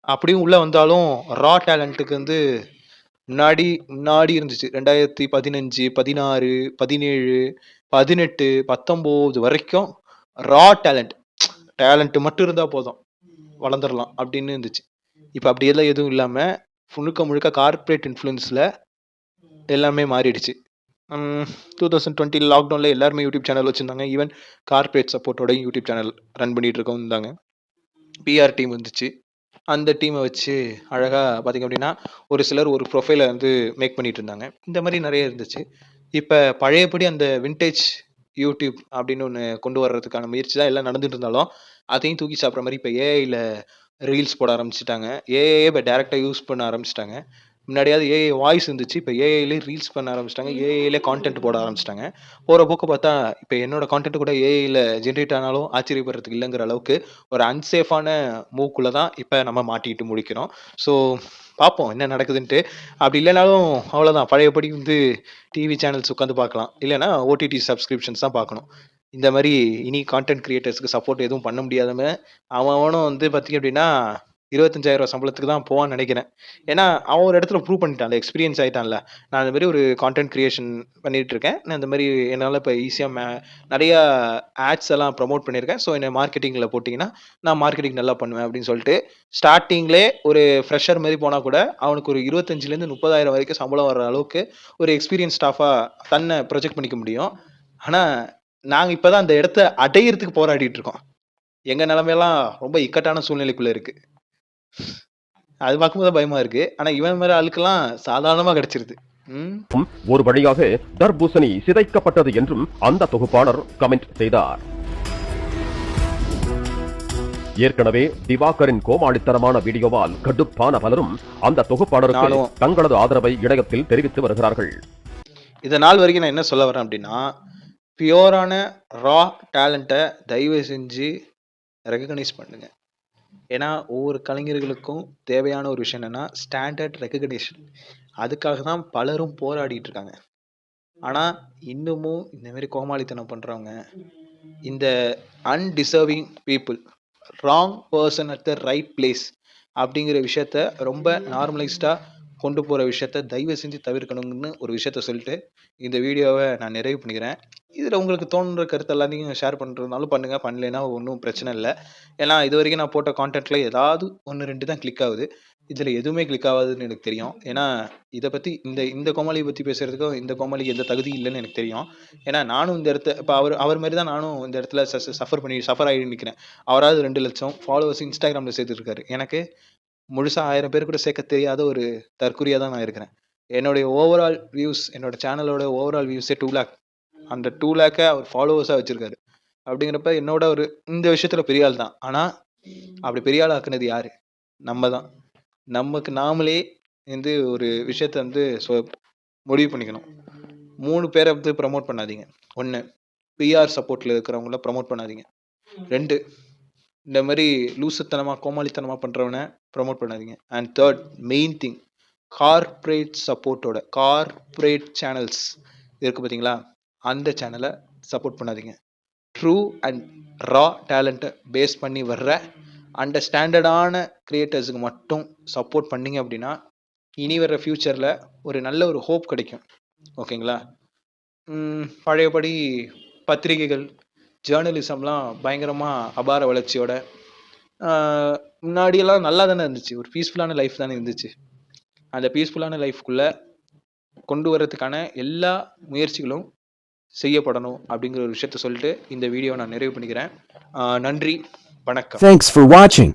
அப்படியும் உள்ள வந்தாலும் ரா டேலண்ட்டுக்கு வந்து முன்னாடி முன்னாடி இருந்துச்சு. 2015, 16, 17, 18, 19 வரைக்கும் ரா டேலண்ட் மட்டும் இருந்தா போதும். வளர்ந்துரலாம் அப்படின்னு இருந்துச்சு. இப்ப அப்படியெல்லாம் எதுவும் இல்லாம, முழுக்க முழுக்க கார்ப்பரேட் இன்ஃப்ளூயன்ஸ்ல எல்லாமே மாறிடுச்சு. 2020 லாக்டவுன்ல எல்லாருமே யூடியூப் சேனல் வச்சிருந்தாங்க. ஈவன் கார்ப்பரேட் சப்போர்ட்டோட யூடியூப் சேனல் ரன் பண்ணிட்டு இருக்கவங்க இருந்தாங்க. பிஆர் டீம் வந்துச்சு. அந்த டீம வச்சு அழகா பார்த்தீங்க அப்படின்னா, ஒரு சிலர் ஒரு ப்ரொஃபைல வந்து மேக் பண்ணிட்டு இருந்தாங்க. இந்த மாரி நெறைய இருந்துச்சு. இப்ப பழையபடி அந்த வின்டேஜ் யூடியூப் அப்படின்னு ஒண்ணு கொண்டு வர்றதுக்கான முயற்சி தான் எல்லாம் நடந்துட்டு இருந்தாலும், அதையும் தூக்கி சாப்பிடுற மாரி இப்ப ஏஐல ரீல்ஸ் போட ஆரம்பிச்சுட்டாங்க. ஏஐயே இப்ப டைரக்ட்டா யூஸ் பண்ண ஆரம்பிச்சுட்டாங்க. முன்னாடியாவது ஏஐ வாய்ஸ் இருந்துச்சு. இப்ப ஏஐலயே ரீல்ஸ் பண்ண ஆரம்பிச்சுட்டாங்க. ஏஐலயே கான்டென்ட் போட ஆரம்பிச்சுட்டாங்க. போற போக்க பார்த்தா, இப்ப என்னோட கான்டென்ட் கூட ஏஐல ஜெனரேட் ஆனாலும் ஆச்சரியப்படுறதுக்கு இல்லங்கிற அளவுக்கு ஒரு அன்சேஃபான மூவ்க்குள்ள தான் இப்ப நம்ம மாட்டிட்டு முழிக்கிறோம். ஸோ பார்ப்போம் என்ன நடக்குதுன்ட்டு. அப்படி இல்லனாலும் அவ்வளோதான். பழையபடி வந்து டிவி சேனல்ஸ் உட்காந்து பார்க்கலாம். இல்லன்னா ஓடிடி சப்ஸ்கிரிப்ஷன்ஸ் தான் பார்க்கணும். இந்த மாரி இனி கான்டென்ட் கிரியேட்டர்ஸ்க்கு சப்போர்ட் எதுவும் பண்ண முடியாதம, அவனும் வந்து பார்த்தீங்க அப்படின்னா, 25,000 சம்பளத்துக்கு தான் போவான்னு நெனைக்கிறேன். ஏன்னா, அவன் ஒரு இடத்துல ப்ரூவ் பண்ணிட்டான்ல, எக்ஸ்பீரியன்ஸ் ஆயிட்டான்ல. நான் இந்த மாரி ஒரு கான்டென்ட் கிரியேஷன் பண்ணிட்டு இருக்கேன். நான் இந்த மாரி என்னால இப்ப ஈஸியா நெறையா ஆட்ஸ் எல்லாம் ப்ரமோட் பண்ணியிருக்கேன். ஸோ என்ன மார்க்கெட்டிங்ல போட்டீங்கன்னா, நான் மார்க்கெட்டிங் நல்லா பண்ணுவேன் அப்படின்னு சொல்லிட்டு, ஸ்டார்ட்டிங்லயே ஒரு ஃப்ரெஷர் மாரி போனா கூட, அவனுக்கு ஒரு 25,000லேருந்து 30,000 வரைக்கும் சம்பளம் வர்ற அளவுக்கு ஒரு எக்ஸ்பீரியன்ஸ் ஸ்டாஃபா தன்ன ப்ரொஜெக்ட் பண்ணிக்க முடியும். ஆனா, நாங்க இப்ப தான் அந்த இடத்த அடையறதுக்கு போராடிட்டு இருக்கோம். எங்க நிலைமையெல்லாம் ரொம்ப இக்கட்டான சூழ்நிலைக்குள்ள இருக்கு. அது பார்க்கும்போது பயமா இருக்கு. ஆனா இவன் மாரி ஆளுக்கெல்லாம் சாதாரணமா கிடைச்சிருது. ஒரு வழியாக தர்பூசணி சிதைக்கப்பட்டது என்றும் அந்த தொகுப்பாளர் கமெண்ட் செய்தார். ஏற்கனவே திவாகரின் கோமாளித்தனமான வீடியோவால் கடுப்பான பலரும் அந்த தொகுப்பாளருக்கு தங்களது ஆதரவை இணையத்தில் தெரிவித்து வருகிறார்கள். இத நாள் வரைக்கும் நான் என்ன சொல்ல வரேன் அப்படின்னா, பியூரான ரா டேலண்ட்டை தயவு செஞ்சு ரெகக்னைஸ் பண்ணுங்க. ஏன்னா ஒவ்வொரு கலைஞர்களுக்கும் தேவையான ஒரு விஷயம் என்னன்னா ஸ்டாண்டர்ட் ரெகக்னேஷன். அதுக்காக தான் பலரும் போராடிட்டு இருக்காங்க. ஆனா இன்னமும் இந்த மாதிரி கோமாளித்தனம் பண்றவங்க, இந்த undeserving people, wrong person at the right place அப்படிங்கிற விஷயத்த ரொம்ப நார்மலைஸ்டா கொண்டு போற விஷயத்த தயவு செஞ்சு தவிர்க்கணும்னு ஒரு விஷயத்த சொல்லிட்டு இந்த வீடியோவை நான் நிறைவு பண்ணிக்கிறேன். இதுல உங்களுக்கு தோணுற கருத்து எல்லாத்தையும் ஷேர் பண்றதுனாலும் பண்ணுங்க, பண்ணலைன்னா ஒன்றும் பிரச்சனை இல்லை. ஏன்னா இது வரைக்கும் நான் போட்ட கான்டென்ட்ல ஏதாவது 1-2 தான் கிளிக் ஆகுது. இதுல எதுவுமே கிளிக் ஆகாதுன்னு எனக்கு தெரியும். ஏன்னா இதை பத்தி இந்த கோமாளியை பத்தி பேசுறதுக்கும் இந்த கோமாளிக்கு எந்த தகுதி இல்லைன்னு எனக்கு தெரியும். ஏன்னா நானும் இந்த இடத்த இப்போ அவர் மாதிரி தான் நானும் இந்த இடத்துல சஃபர் ஆகி நிற்கிறேன். அவராவது 2 லட்சம் ஃபாலோவர்ஸ் இன்ஸ்டாகிராமில் சேர்த்துருக்காரு. எனக்கு முழுசா 1000 பேர் கூட சேர்க்க தெரியாத ஒரு தற்குறியா தான் நான் இருக்கிறேன். என்னுடைய ஓவரால் வியூஸ், என்னோட சேனலோட ஓவரால் வியூஸே 2 லேக். அந்த 2 லேக்கை அவர் ஃபாலோவர்ஸா வச்சிருக்காரு. அப்படிங்கிறப்ப என்னோட ஒரு இந்த விஷயத்துல பெரிய ஆள் தான். ஆனா அப்படி பெரிய ஆள் ஆக்குனது யாரு? நம்ம தான். நமக்கு நாமளே வந்து ஒரு விஷயத்த வந்து முடிவு பண்ணிக்கணும். 3 பேரை வந்து ப்ரமோட் பண்ணாதீங்க. 1, பிஆர் சப்போர்ட்ல இருக்கிறவங்கள ப்ரமோட் பண்ணாதீங்க. 2, இந்த மாதிரி லூசுத்தனமா கோமாளித்தனமா பண்றவனை ப்ரமோட் பண்ணாதீங்க. And 3rd main thing, corporate சப்போர்ட்டோட கார்ப்பரேட் சேனல்ஸ் இருக்கு பார்த்தீங்களா, அந்த சேனலை சப்போர்ட் பண்ணாதீங்க. ட்ரூ அண்ட் ரா டேலண்ட்டை பேஸ் பண்ணி வர்ற அந்த ஸ்டாண்டர்டான கிரியேட்டர்ஸுக்கு மட்டும் சப்போர்ட் பண்ணீங்க அப்படின்னா இனி வர்ற ஃப்யூச்சரில் ஒரு நல்ல ஒரு ஹோப் கிடைக்கும். ஓகேங்களா? பழையபடி பத்திரிகைகள், ஜேர்னலிசம்லாம் பயங்கரமாக அபார வளர்ச்சியோட முன்னாடியெல்லாம் நல்லா தானே இருந்துச்சு. ஒரு பீஸ்ஃபுல்லான லைஃப் தானே இருந்துச்சு. அந்த பீஸ்ஃபுல்லான லைஃப்குள்ளே கொண்டு வர்றதுக்கான எல்லா முயற்சிகளும் செய்யப்படணும் அப்படிங்கிற ஒரு விஷயத்த சொல்லிட்டு இந்த வீடியோவை நான் நிறைவு பண்ணிக்கிறேன். நன்றி, வணக்கம். Thanks for watching.